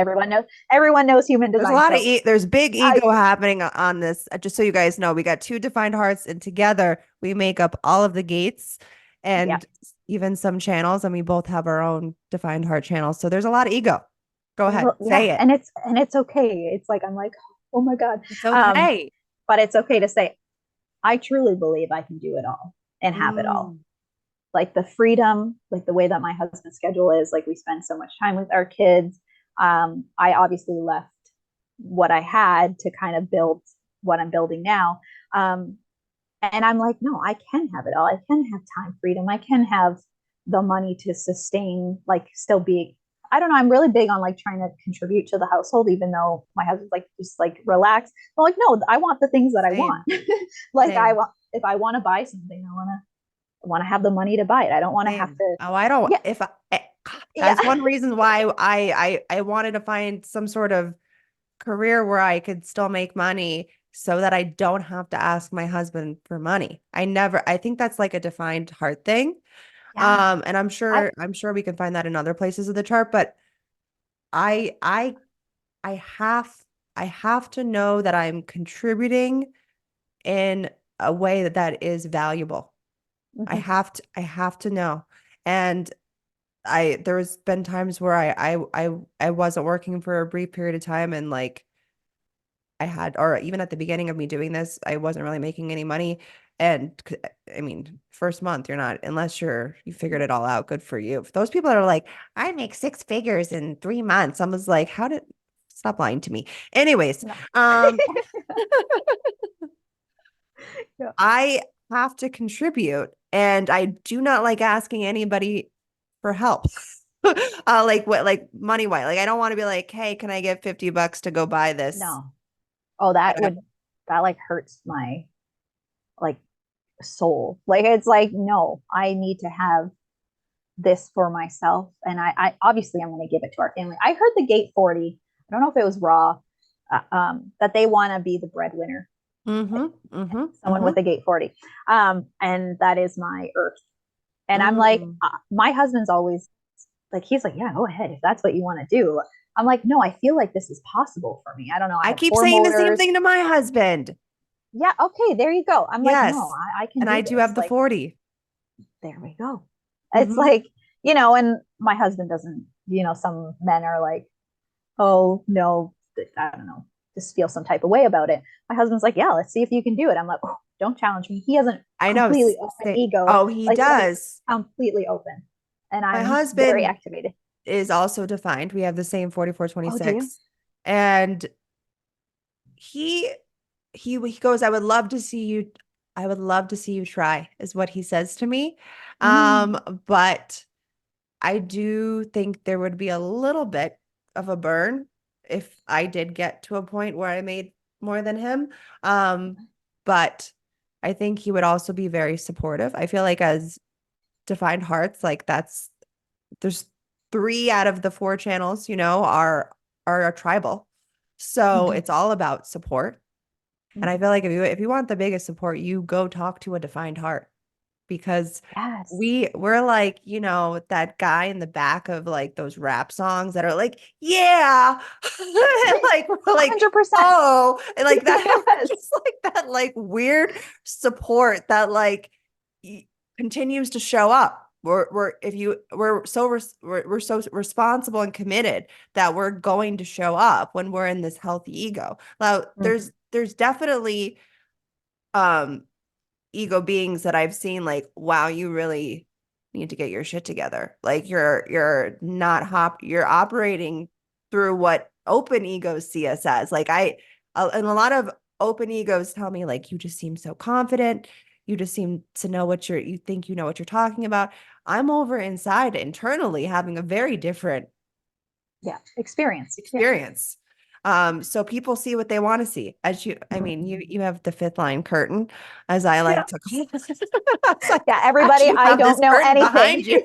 everyone knows human design. There's a lot of there's big ego happening on this. Just so you guys know, we got 2 defined hearts, and together we make up all of the gates and even some channels, and we both have our own defined heart channels. So there's a lot of ego. Go ahead, say it. And it's okay. It's like I'm like, oh my God, it's okay. But it's okay to say, I truly believe I can do it all and have it all. like the freedom, like the way that my husband's schedule is, like we spend so much time with our kids. I obviously left what I had to kind of build what I'm building now. Um, and I'm like, no, I can have it all. I can have time freedom. I can have the money to sustain, like still be, I don't know. I'm really big on like trying to contribute to the household, even though my husband's like, just like relax. I'm like, no, I want the things that I want. Same, Like I same, want, if I want to buy something, I want to have the money to buy it. I don't want to have same. to, Oh, I don't, yeah, if I, yeah, that's one reason why I wanted to find some sort of career where I could still make money so that I don't have to ask my husband for money. I think that's like a defined heart thing. yeah. And I, I'm sure we can find that in other places of the chart, but I I I have I have to know that I'm contributing in a way that is valuable. mhm, I have to know. And there's been times where I wasn't working for a brief period of time and like or even at the beginning of me doing this, I wasn't really making any money. And I mean, first month, you're not, unless you figured it all out, good for you. If those people that are like, I make six figures in 3 months, I was like, stop lying to me. Anyways, no. um, Yeah. I have to contribute and I do not like asking anybody for help. Like what, like money wise, like I don't want to be like, hey, can I get $50 to go buy this? No. Oh, Whatever. that like hurts my like soul. Like it's like, no, I need to have this for myself. And I obviously I'm going to give it to our family. I heard the gate 40. I don't know if it was raw, that they want to be the breadwinner, Mm-hmm. Mm-hmm. someone Mm-hmm. with a gate 40. And that is my earth. And I'm like, Mm. my husband's always like, he's like, yeah, go ahead if that's what you want to do. I'm like, no, I feel like this is possible for me. I don't know. I I have keep four saying the same motors. thing to my husband. Yeah, okay, there you go. I'm like, no, Yes. I can And I do do this. have the Like, 40. there we go. It's Mm-hmm. like, and my husband doesn't, some men are like, oh, no, I don't know, just feel some type of way about it. My husband's like, yeah, let's see if you can do it. I'm like, oh, don't challenge me. He has a I know. completely open ego, Oh, he like does. completely open. And My I'm very husband activated. is also defined. We have the same Oh, do you? 4426. And he he goes, I would love to see you try, is what he says to me. Mm, But I do think there would be a little bit of a burn if I did get to a point where I made more than him. Um, but I think he would also be very supportive. I feel like as defined hearts, like there's three out of the four channels, are tribal. So mhm. it's all about support. And I Mhm. feel like if you want the biggest support, you go talk to a defined heart because Yes. we're like, that guy in the back of like those rap songs that are like, yeah. And like we're like, 100%. oh, and like that Yes. just like that like weird support that like continues to show up. We're if you we're so responsible and committed that we're going to show up when we're in this healthy ego. Now Mhm. there's definitely um ego beings that I've seen like, wow, you really need to get your shit together. Like you're operating through what open egos see us as. Like and a lot of open egos tell me like, you just seem so confident. You just seem to know you think you know what you're talking about. I'm over inside internally having a very different Yeah. Experience. Yeah. experience. So people see what they want to see. I mean, you have the fifth line curtain, as I Yeah. like to call it. It's like, Yeah. as Everybody, you I have don't this know curtain anything. behind you.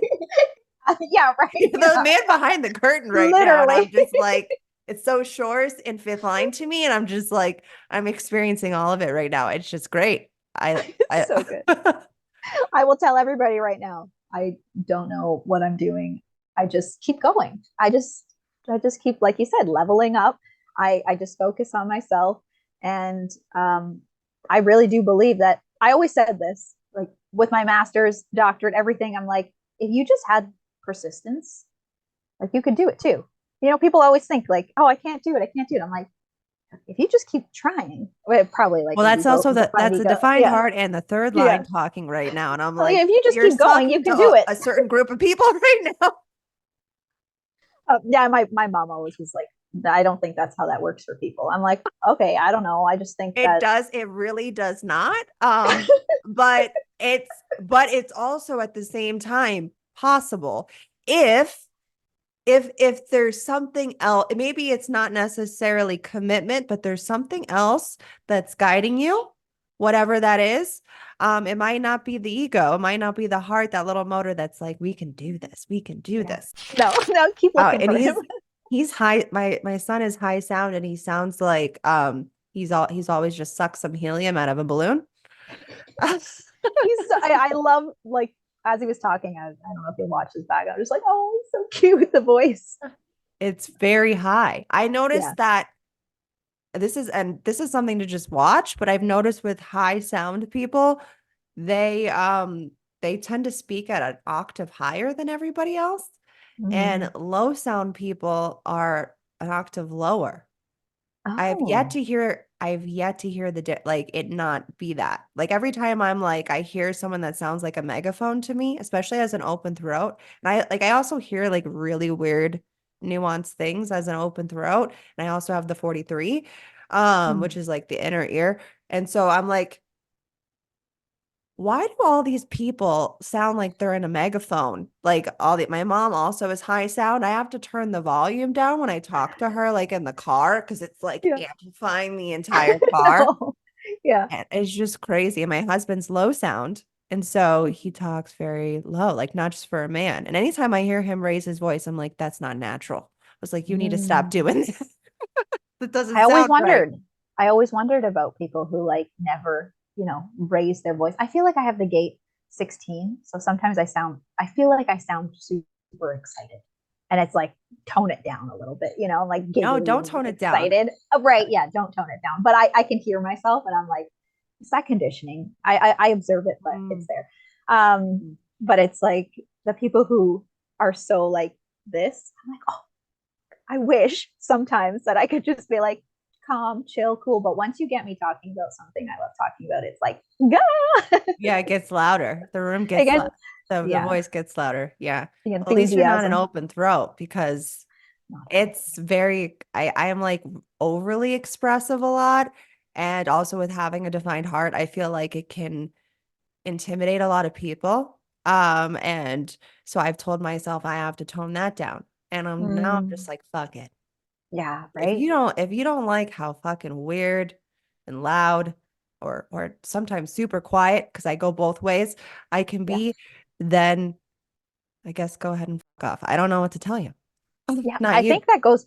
Yeah. Right. You're the man behind the curtain right now. And I'm Literally. just like, it's so short in fifth line to me. And I'm just like, I'm experiencing all of it right now. It's just great. It's so good. I will tell everybody right now. I don't know what I'm doing. I just keep going. I just keep, like you said, leveling up. I just focus on myself. And I really do believe that I always said this, like with my master's, doctorate, everything. I'm like, if you just had persistence, like you could do it too. People always think like, oh, I can't do it. I can't do it. I'm like, if you just keep trying, well, probably like Well, maybe that's also defined that's a ego. defined Yeah. heart and the third Yeah. line talking right now. And I'm Well, yeah, like, if you just you're keep going, you talking to can do it. a certain group of people right now. Yeah, my mom always was like, I don't think that's how that works for people. I'm like, okay, I don't know. I just think It that does, it really does not. But it's also at the same time possible if there's something else, maybe it's not necessarily commitment, but there's something else that's guiding you, whatever that is. It might not be the ego, it might not be the heart, that little motor that's like, we can do this, we can do yeah. this. No, no, keep Oh, looking and for him. he's high. My son is high sound, and he sounds like he's always just sucked some helium out of a balloon. I love like as he was talking, I don't know if you watched his back. I was just like, oh, he's so cute with the voice. It's very high. I Yeah. noticed that this is something to just watch, but I've noticed with high sound people, they um they tend to speak at an octave higher than everybody else, and Mm. low sound people are an octave lower. Oh. I've yet to hear like it not be that. Like every time I'm like I hear someone that sounds like a megaphone to me, especially as an open throat. And I also hear like really weird nuanced things as an open throat. And I also have the 43, which Mm. is like the inner ear. And so I'm like, why do all these people sound like they're in a megaphone? Like my mom also is high sound. I have to turn the volume down when I talk to her, like in the car, because it's like Yeah. amplifying the entire car. No. Yeah. And it's just crazy. And my husband's low sound. And so he talks very low, like not just for a man. And anytime I hear him raise his voice, I'm like, that's not natural. I was like, you need to stop Mm. doing this. That I doesn't always sound right. wondered. I always wondered about people who like never, raise their voice. I feel like I have the gate 16, so sometimes I feel like I sound super excited. And it's like tone it down a little bit, like No, giggly don't and tone it down. excited. Right, yeah, don't tone it down. But I can hear myself and I'm like, is that conditioning? I observe it, but it's Mm. there. But it's like the people who are so like this, I'm like, oh, I wish sometimes that I could just be like calm, chill, cool. But once you get me talking about something I love talking about, it's like, go. Yeah, it gets louder. The room gets Again, loud. The yeah, voice gets louder. Yeah. the Well, at least you're not an enthusiasm. open throat because Not at all. it's very I am like overly expressive a lot. And also with having a defined heart, I feel like it can intimidate a lot of people. And so I've told myself I have to tone that down. And I'm just Mm, like, fuck it. yeah, right. If you don't like how fucking weird and loud or sometimes super quiet, because I go both ways, I can Yeah. be, then I guess go ahead and fuck off. I don't know what to tell you. Yeah. Not I you. think that goes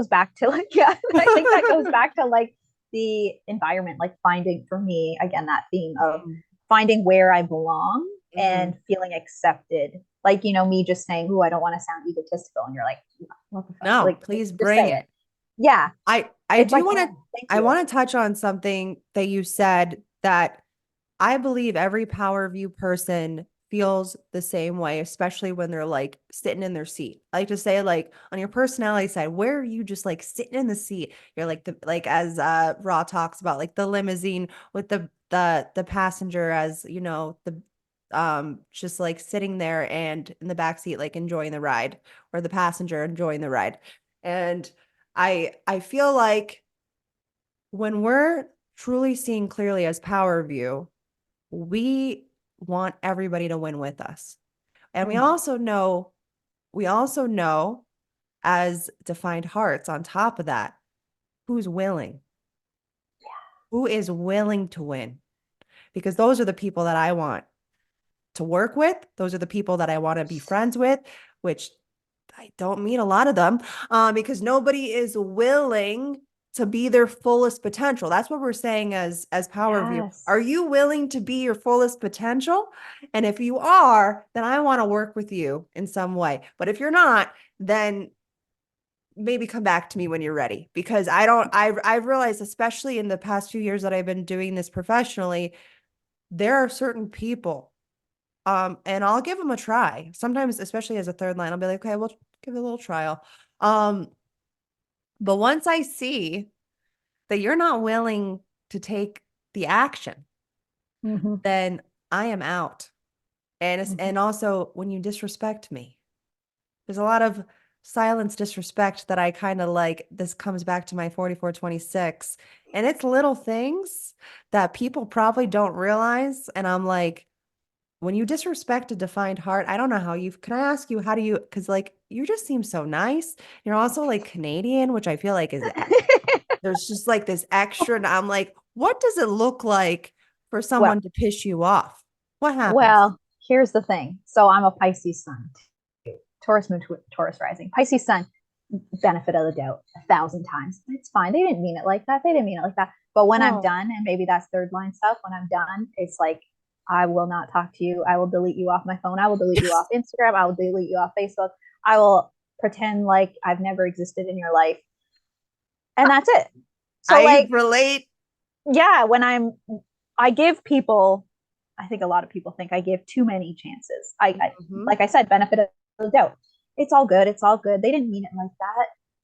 back to like, yeah, I think that goes back to like the environment, like finding for me, again, that theme of finding where I belong and Mhm. feeling accepted. Like, me just saying, "Ooh, I don't want to sound egotistical," and you're like, "What the fuck?" No, Like, please just bring say it. it. Yeah, I it's do like, want to oh, thank I you. want to touch on something that you said, that I believe every power view person feels the same way, especially when they're like sitting in their seat. I like to say, like, on your personality side, where are you just like sitting in the seat? You're like like as Raw talks about, like the limousine with the passenger, as the just like sitting there and in the back seat, like enjoying the ride, or the passenger enjoying the ride. And I feel like when we're truly seeing clearly as power view, we want everybody to win with us. And Mm, we also know as defined hearts on top of that, who's willing, who is willing to win, because those are the people that I want to work with. Those are the people that I want to be friends with, which I don't meet a lot of them, because nobody is willing to be their fullest potential. That's what we're saying as power view. yes. Are you willing to be your fullest potential? And if you are, then I want to work with you in some way. But if you're not, then maybe come back to me when you're ready, because I've realized, especially in the past few years that I've been doing this professionally, there are certain people, and I'll give them a try. Sometimes, especially as a third line, I'll be like, okay, we'll give it a little trial. But once I see that you're not willing to take the action, then I am out. And also when you disrespect me, there's a lot of silence disrespect that I kind of like. This comes back to my 4426, and it's little things that people probably don't realize. And I'm like, when you disrespect a defined heart, I don't know how can I ask you, how do you, because like you just seem so nice. You're also like Canadian, which I feel like is, there's just like this extra. And I'm like, what does it look like for Well, someone to piss you off? What happens? well, here's the thing. So I'm a Pisces sun, Taurus moon, Taurus rising. Pisces sun, benefit of the doubt 1,000 times. It's fine. They didn't mean it like that. They didn't mean it like that. But when I'm Oh, done, and maybe that's third line stuff, when I'm done, it's like, I will not talk to you. I will delete you off my phone. I will delete you off Instagram. I will delete you off Facebook. I will pretend like I've never existed in your life. And that's it. So I like, relate. yeah, I give people, I think a lot of people think I give too many chances. Mhm. Like I said, benefit of the doubt. It's all good. It's all good. They didn't mean it like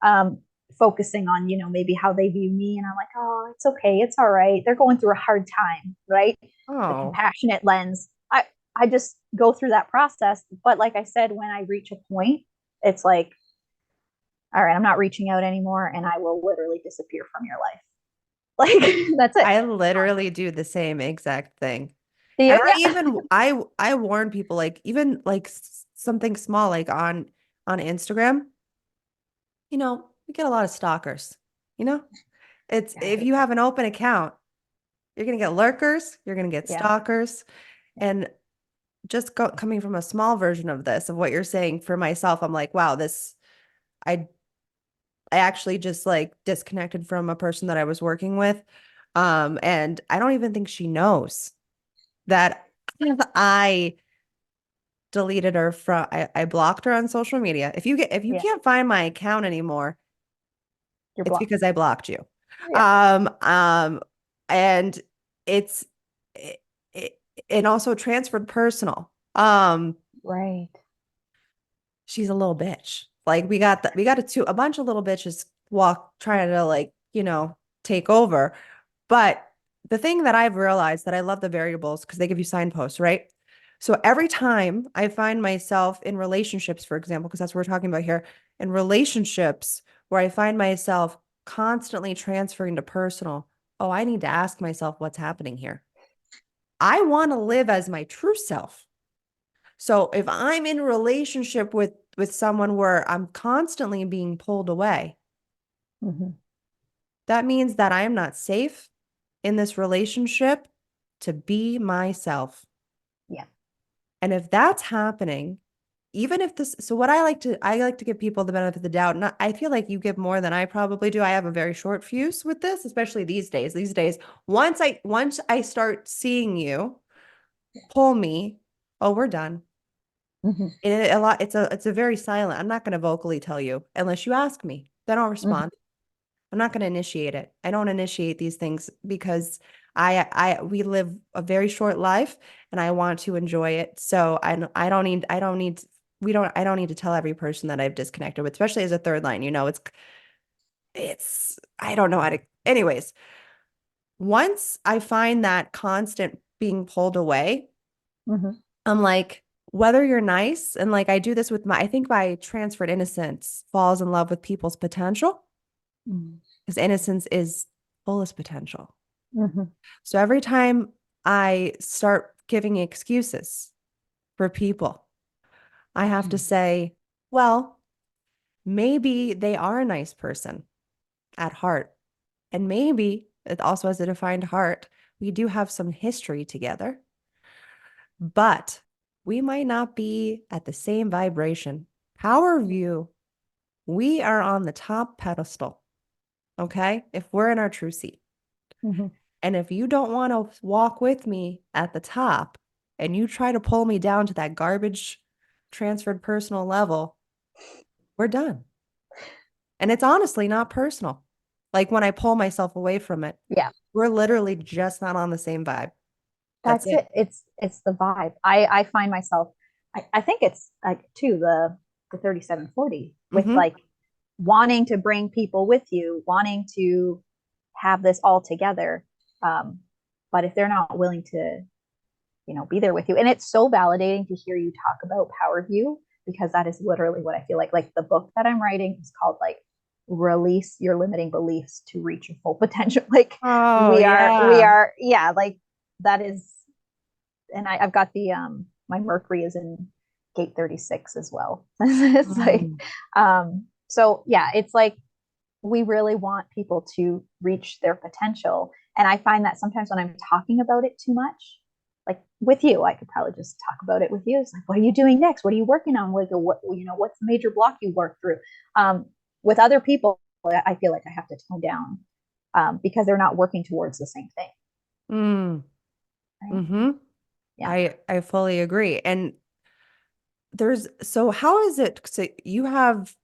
that. Focusing on, maybe how they view me. And I'm like, oh, it's okay. It's all right. They're going through a hard time, right? The Oh, compassionate lens. I just go through that process. But like I said, when I reach a point, it's like, all right, I'm not reaching out anymore, and I will literally disappear from your life. Like that's it. I literally do the same exact thing. Do And you? Yeah. I warn people, like even like something small like on Instagram, we get a lot of stalkers. You know, it's I if hate you that. have an open account, you're gonna get lurkers, you're gonna get Yeah. stalkers, Yeah. and just coming from a small version of this, of what you're saying for myself, I'm like, wow, I I actually just like disconnected from a person that I was working with. And I don't even think she knows that I deleted her I blocked her on social media. If you Yeah. can't find my account anymore, You're it's blocked. because I blocked you. Yeah. And it's it, it, and also transferred personal. Right. She's a little bitch. Like we got a bunch of little bitches walk trying to like, take over. But the thing that I've realized that I love the variables because they give you signposts, right? So every time I find myself in relationships, for example, because that's what we're talking about here, in relationships where I find myself constantly transferring to personal, oh, I need to ask myself what's happening here. I want to live as my true self. So if I'm in a relationship with someone where I'm constantly being pulled away, that means that I am not safe in this relationship to be myself. Yeah. And if that's happening, even if this, so what I like to give people the benefit of the doubt. Not, I feel like you give more than I probably do. I have a very short fuse with this, especially these days. These days, once I start seeing you pull me, oh, we're done. It's a very silent. I'm not going to vocally tell you unless you ask me. Then I'll respond. I'm not going to initiate it. I don't initiate these things because we live a very short life and I want to enjoy it. So I don't need to tell every person that I've disconnected with, especially as a third line, I don't know how to, anyways, once I find that constant being pulled away, I'm like, whether you're nice, and like I do this with I think my transferred innocence falls in love with people's potential because innocence is fullest potential. So every time I start giving excuses for people, I have to say, well, maybe they are a nice person at heart. And maybe it also has a defined heart. We do have some history together, but we might not be at the same vibration. Power view, we are on the top pedestal, okay? If we're in our true seat. And if you don't want to walk with me at the top and you try to pull me down to that garbage transferred personal level, we're done. And it's honestly not personal. Like when I pull myself away from it, Yeah. we're literally just not on the same vibe. That's That's it. it. It's the vibe. I find myself, I think it's like too the 3740 with Mm-hmm. like wanting to bring people with you, wanting to have this all together. But if they're not willing to, be there with you, and it's so validating to hear you talk about Power View, because that is literally what I feel like. Like the book that I'm writing is called like Release Your Limiting Beliefs to Reach Your Full Potential. Like Oh, we yeah. are, yeah, like that is, and I've got the my Mercury is in gate 36 as well. It's like Mm. so yeah, it's like we really want people to reach their potential. And I find that sometimes when I'm talking about it too much, like with you, I could probably just talk about it with you. It's like, what are you doing next? What are you working on? Like, what's the major block you work through? With other people, I feel like I have to tone down because they're not working towards the same thing. Mm. Right? Mm-hmm. Yeah. I fully agree. And so how is it? So you have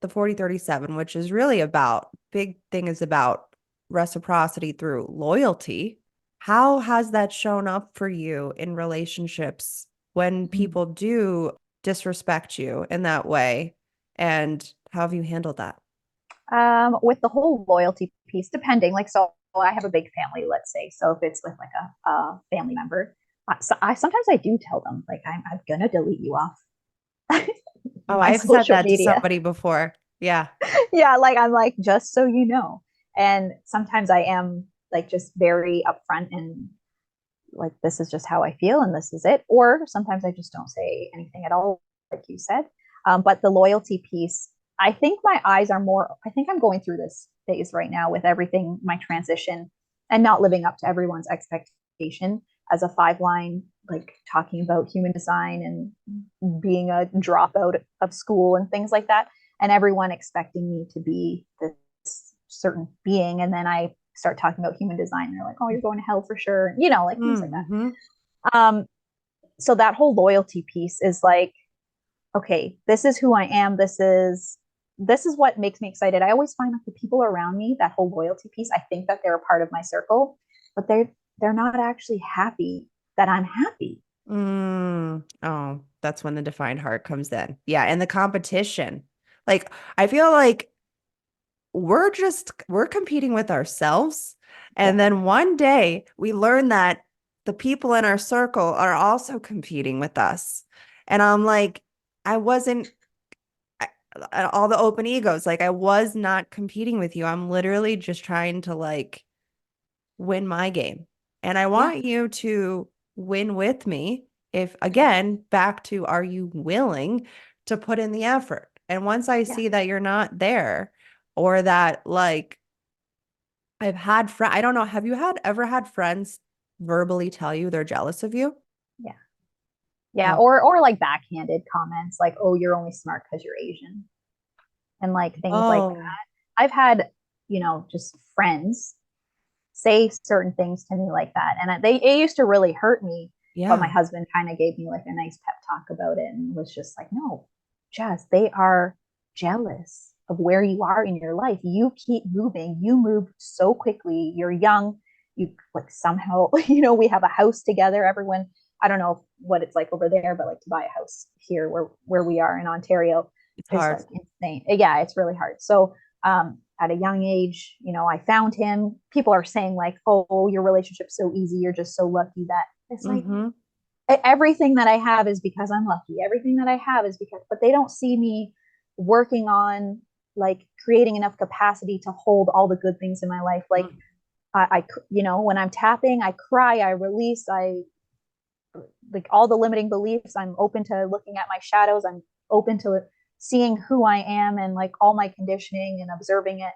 the 4037, which is really about, big thing is about reciprocity through loyalty. How has that shown up for you in relationships when Mm-hmm. people do disrespect you in that way? And how have you handled that? With the whole loyalty piece, depending, like, so I have a big family, let's say. So if it's with like a family member, so I sometimes I do tell them, like, I'm gonna delete you off Oh, my I've said social that to media. somebody before. Yeah. Yeah, like I'm like, just so you know. And sometimes I am like just very upfront and like, this is just how I feel and this is it. Or sometimes I just don't say anything at all, like you said. But the loyalty piece, I think my eyes are more, I think I'm going through this phase right now with everything, my transition, and not living up to everyone's expectation as a 5 line, like talking about human design and being a dropout of school and things like that. And everyone expecting me to be this certain being. And then I start talking about human design. And they're like, oh, you're going to hell for sure. Like things like Mm-hmm. that. So that whole loyalty piece is like, okay, this is who I am. This is what makes me excited. I always find like the people around me, that whole loyalty piece, I think that they're a part of my circle, but they're not actually happy that I'm happy. Oh, that's when the defined heart comes in. Yeah, and the competition. Like, I feel like we're competing with ourselves. And Yeah. then one day we learn that the people in our circle are also competing with us. And I'm like, I wasn't all the open egos, like I was not competing with you. I'm literally just trying to like win my game. And I Yeah. want you to win with me. If again, back to, are you willing to put in the effort? And once I Yeah. see that you're not there, or that like I don't know, have you ever had friends verbally tell you they're jealous of you? Yeah. Yeah. Oh, Or like backhanded comments like, oh, you're only smart because you're Asian, and like things like that. oh, I've had, just friends say certain things to me like that. And it used to really hurt me. But my yeah. husband kind of gave me like a nice pep talk about it and was just like, no, Jess, they are jealous of where you are in your life. You keep moving. You move so quickly. You're young. You like somehow, we have a house together. Everyone, I don't know what it's like over there, but like to buy a house here where we are in Ontario It's is hard. like insane. Yeah, it's really hard. So at a young age, I found him. People are saying like, "Oh, your relationship's so easy. You're just so lucky that." It's like Mm-hmm. everything that I have is because I'm lucky. Everything that I have is because, but they don't see me working on like creating enough capacity to hold all the good things in my life. Like when I'm tapping, I cry, I release, I like all the limiting beliefs. I'm open to looking at my shadows. I'm open to seeing who I am and like all my conditioning and observing it.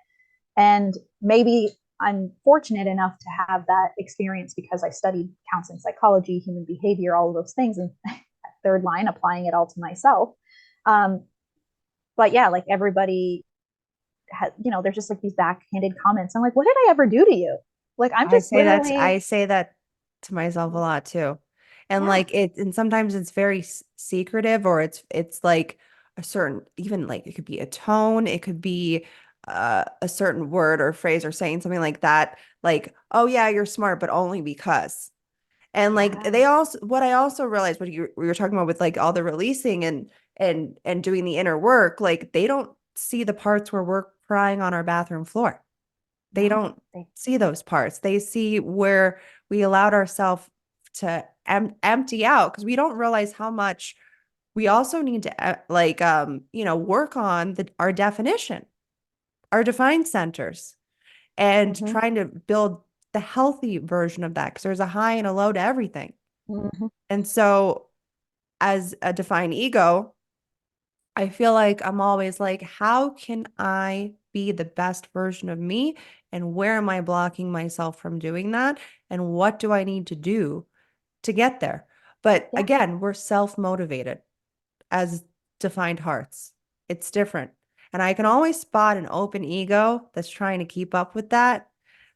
And maybe I'm fortunate enough to have that experience because I studied counseling psychology, human behavior, all of those things, and third line, applying it all to myself. Um, but yeah, like everybody has, there's just like these backhanded comments. I'm like, what did I ever do to you? Like, I'm just I literally, say that to myself a lot too. And yeah, like and sometimes it's very secretive, or it's like a certain, even like it could be a tone, it could be a certain word or phrase, or saying something like that, like, oh yeah, you're smart, but only because. And like yeah, they also, what I also realized, what we were talking about with like all the releasing and doing the inner work, like they don't see the parts where we're crying on our bathroom floor. They No, don't see those parts. They see where we allowed ourselves to empty out because we don't realize how much we also need to work on our definition, our defined centers, and Mhm. trying to build the healthy version of that because there's a high and a low to everything. Mhm. And so as a defined ego, I feel like I'm always like, how can I be the best version of me? And where am I blocking myself from doing that? And what do I need to do to get there? But Yeah. again, we're self-motivated as defined hearts. It's different. And I can always spot an open ego that's trying to keep up with that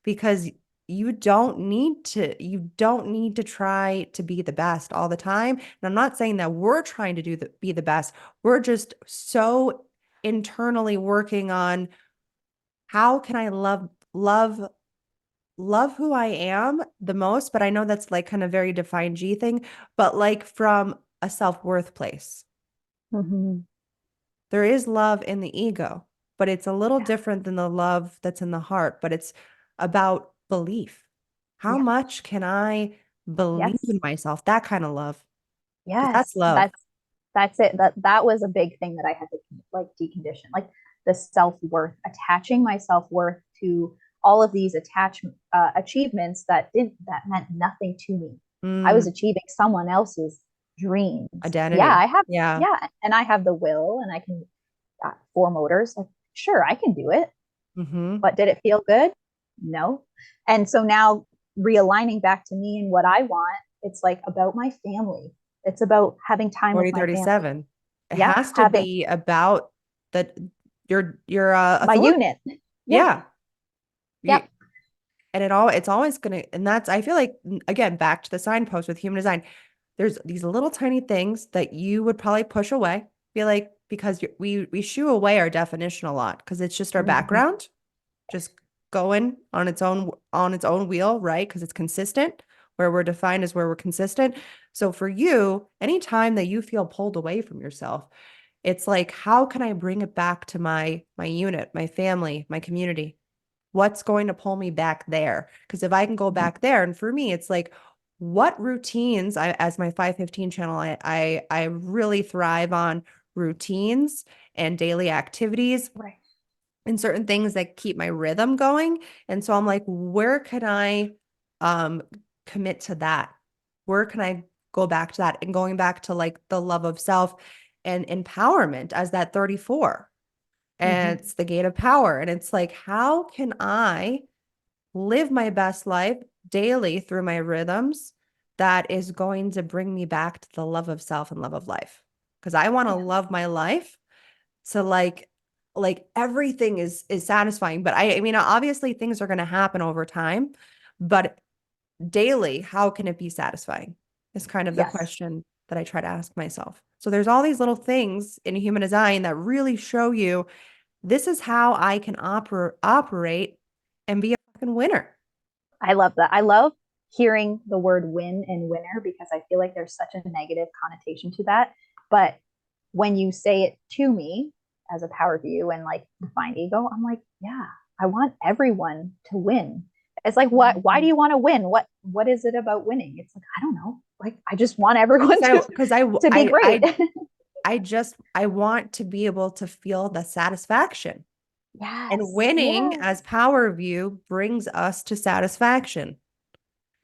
because you don't need to try to be the best all the time. And I'm not saying that we're trying to be the best. We're just so internally working on how can I love who I am the most, but I know that's like kind of very defined G thing, but like from a self-worth place. Mhm. There is love in the ego, but it's a little Yeah. different than the love that's in the heart, but it's about belief. How Yeah. much can I believe Yes. in myself? That kind of love, because that's Yes. love. That's it. That was a big thing that I had to like decondition, like the self-worth, attaching my self-worth to all of these achievements that meant nothing to me. I was Mm, achieving someone else's dreams. Yeah, identity. I have, Yeah. yeah, and I have the will and I can, four motors. Like, sure, I can do it. Mm-hmm. But did it feel good? No. And so now realigning back to me and what I want, it's like about my family. It's about having time with my family. 4037. It Yeah, has to having be about the your my authority. unit. Yeah. Yeah. You, Yep. and it's always gonna, and that's, I feel like, again, back to the signpost with human design, there's these little tiny things that you would probably push away, feel like, because we shoo away our definition a lot because it's just our Mm-hmm. background, just going on its own wheel, right? Because it's consistent. Where we're defined is where we're consistent. So for you, anytime that you feel pulled away from yourself, it's like, how can I bring it back to my unit, my family, my community? What's going to pull me back there? Because if I can go back there, and for me, it's like, what routines, as my 515 channel, I really thrive on routines and daily activities Right. and certain things that keep my rhythm going. And so I'm like, where can I um commit to that? Where can I go back to that? And going back to like the love of self and empowerment as that 34. Mm-hmm. And it's the gate of power. And it's like, how can I live my best life daily through my rhythms that is going to bring me back to the love of self and love of life? Because I want to Yeah. love my life. So like everything is satisfying. But I mean, obviously things are going to happen over time, but daily, how can it be satisfying? Is kind of the Yes. question that I try to ask myself. So there's all these little things in human design that really show you this is how I can operate and be a fucking winner. I love that. I love hearing the word win and winner because I feel like there's such a negative connotation to that. But when you say it to me as a power view and like defined ego, I'm like, yeah, I want everyone to win. It's like, why do you want to win? What is it about winning? It's like, I don't know. Like, I just want everyone Because to be great. I want to be able to feel the satisfaction. And Yes. winning Yes. as power view brings us to satisfaction.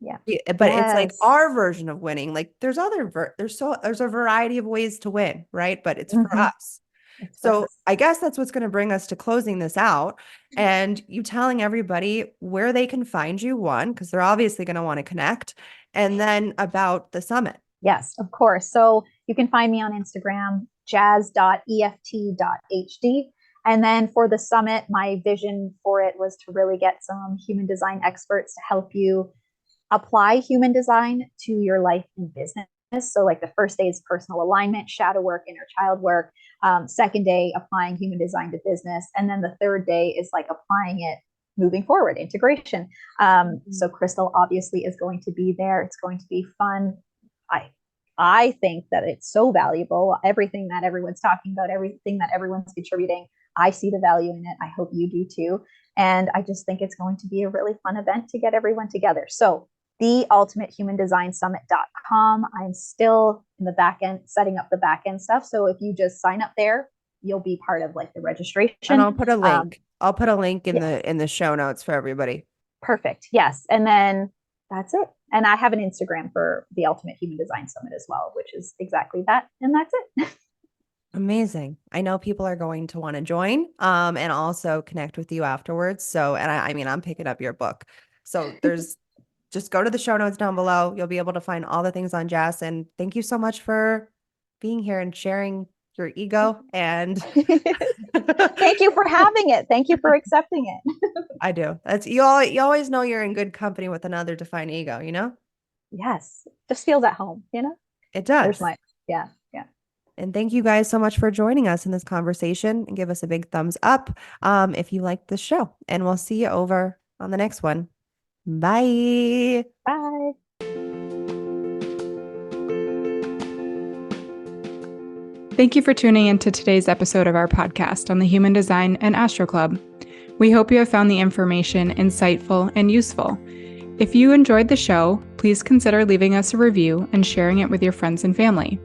Yeah. But it's like Yes. our version of winning. Like there's a variety of ways to win, right? But it's for Mm-hmm. us. It's for So us. I guess that's what's going to bring us to closing this out and you telling everybody where they can find you, one, because they're obviously going to want to connect, and then about the summit. Yes, of course. So you can find me on Instagram, jazz.eft.hd. And then for the summit, my vision for it was to really get some human design experts to help you apply human design to your life and business. So, like the first day is personal alignment, shadow work, inner child work. Second day, applying human design to business. And then the third day is like applying it moving forward, integration. So, Krystle obviously is going to be there. It's going to be fun. I I think that it's so valuable. Everything that everyone's talking about, everything that everyone's contributing, I see the value in it. I hope you do too. And I just think it's going to be a really fun event to get everyone together. So theultimatehumandesignsummit.com. I'm still in the back end, setting up the back end stuff. So if you just sign up there, you'll be part of like the registration. And I'll put a link. I'll put a link in yeah. the show notes for everybody. Perfect. Yes. And then that's it. And I have an Instagram for the Ultimate Human Design Summit as well, which is exactly that. And that's it. Amazing. I know people are going to want to join and also connect with you afterwards. So, and I mean, I'm picking up your book. So there's just go to the show notes down below. You'll be able to find all the things on Jess. And thank you so much for being here and sharing your ego. And thank you for having it. Thank you for accepting it. I do. That's you always know you're in good company with another defined ego, you know? Yes. Just feels at home, you know? It does. There's my, yeah. And thank you guys so much for joining us in this conversation, and give us a big thumbs up if you liked this show. And we'll see you over on the next one. Bye. Bye. Thank you for tuning into today's episode of our podcast on the Human Design and Astro Club. We hope you have found the information insightful and useful. If you enjoyed the show, please consider leaving us a review and sharing it with your friends and family.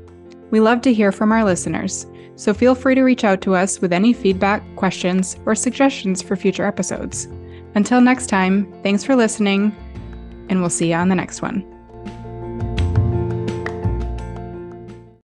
We love to hear from our listeners, so feel free to reach out to us with any feedback, questions, or suggestions for future episodes. Until next time, thanks for listening, and we'll see you on the next one.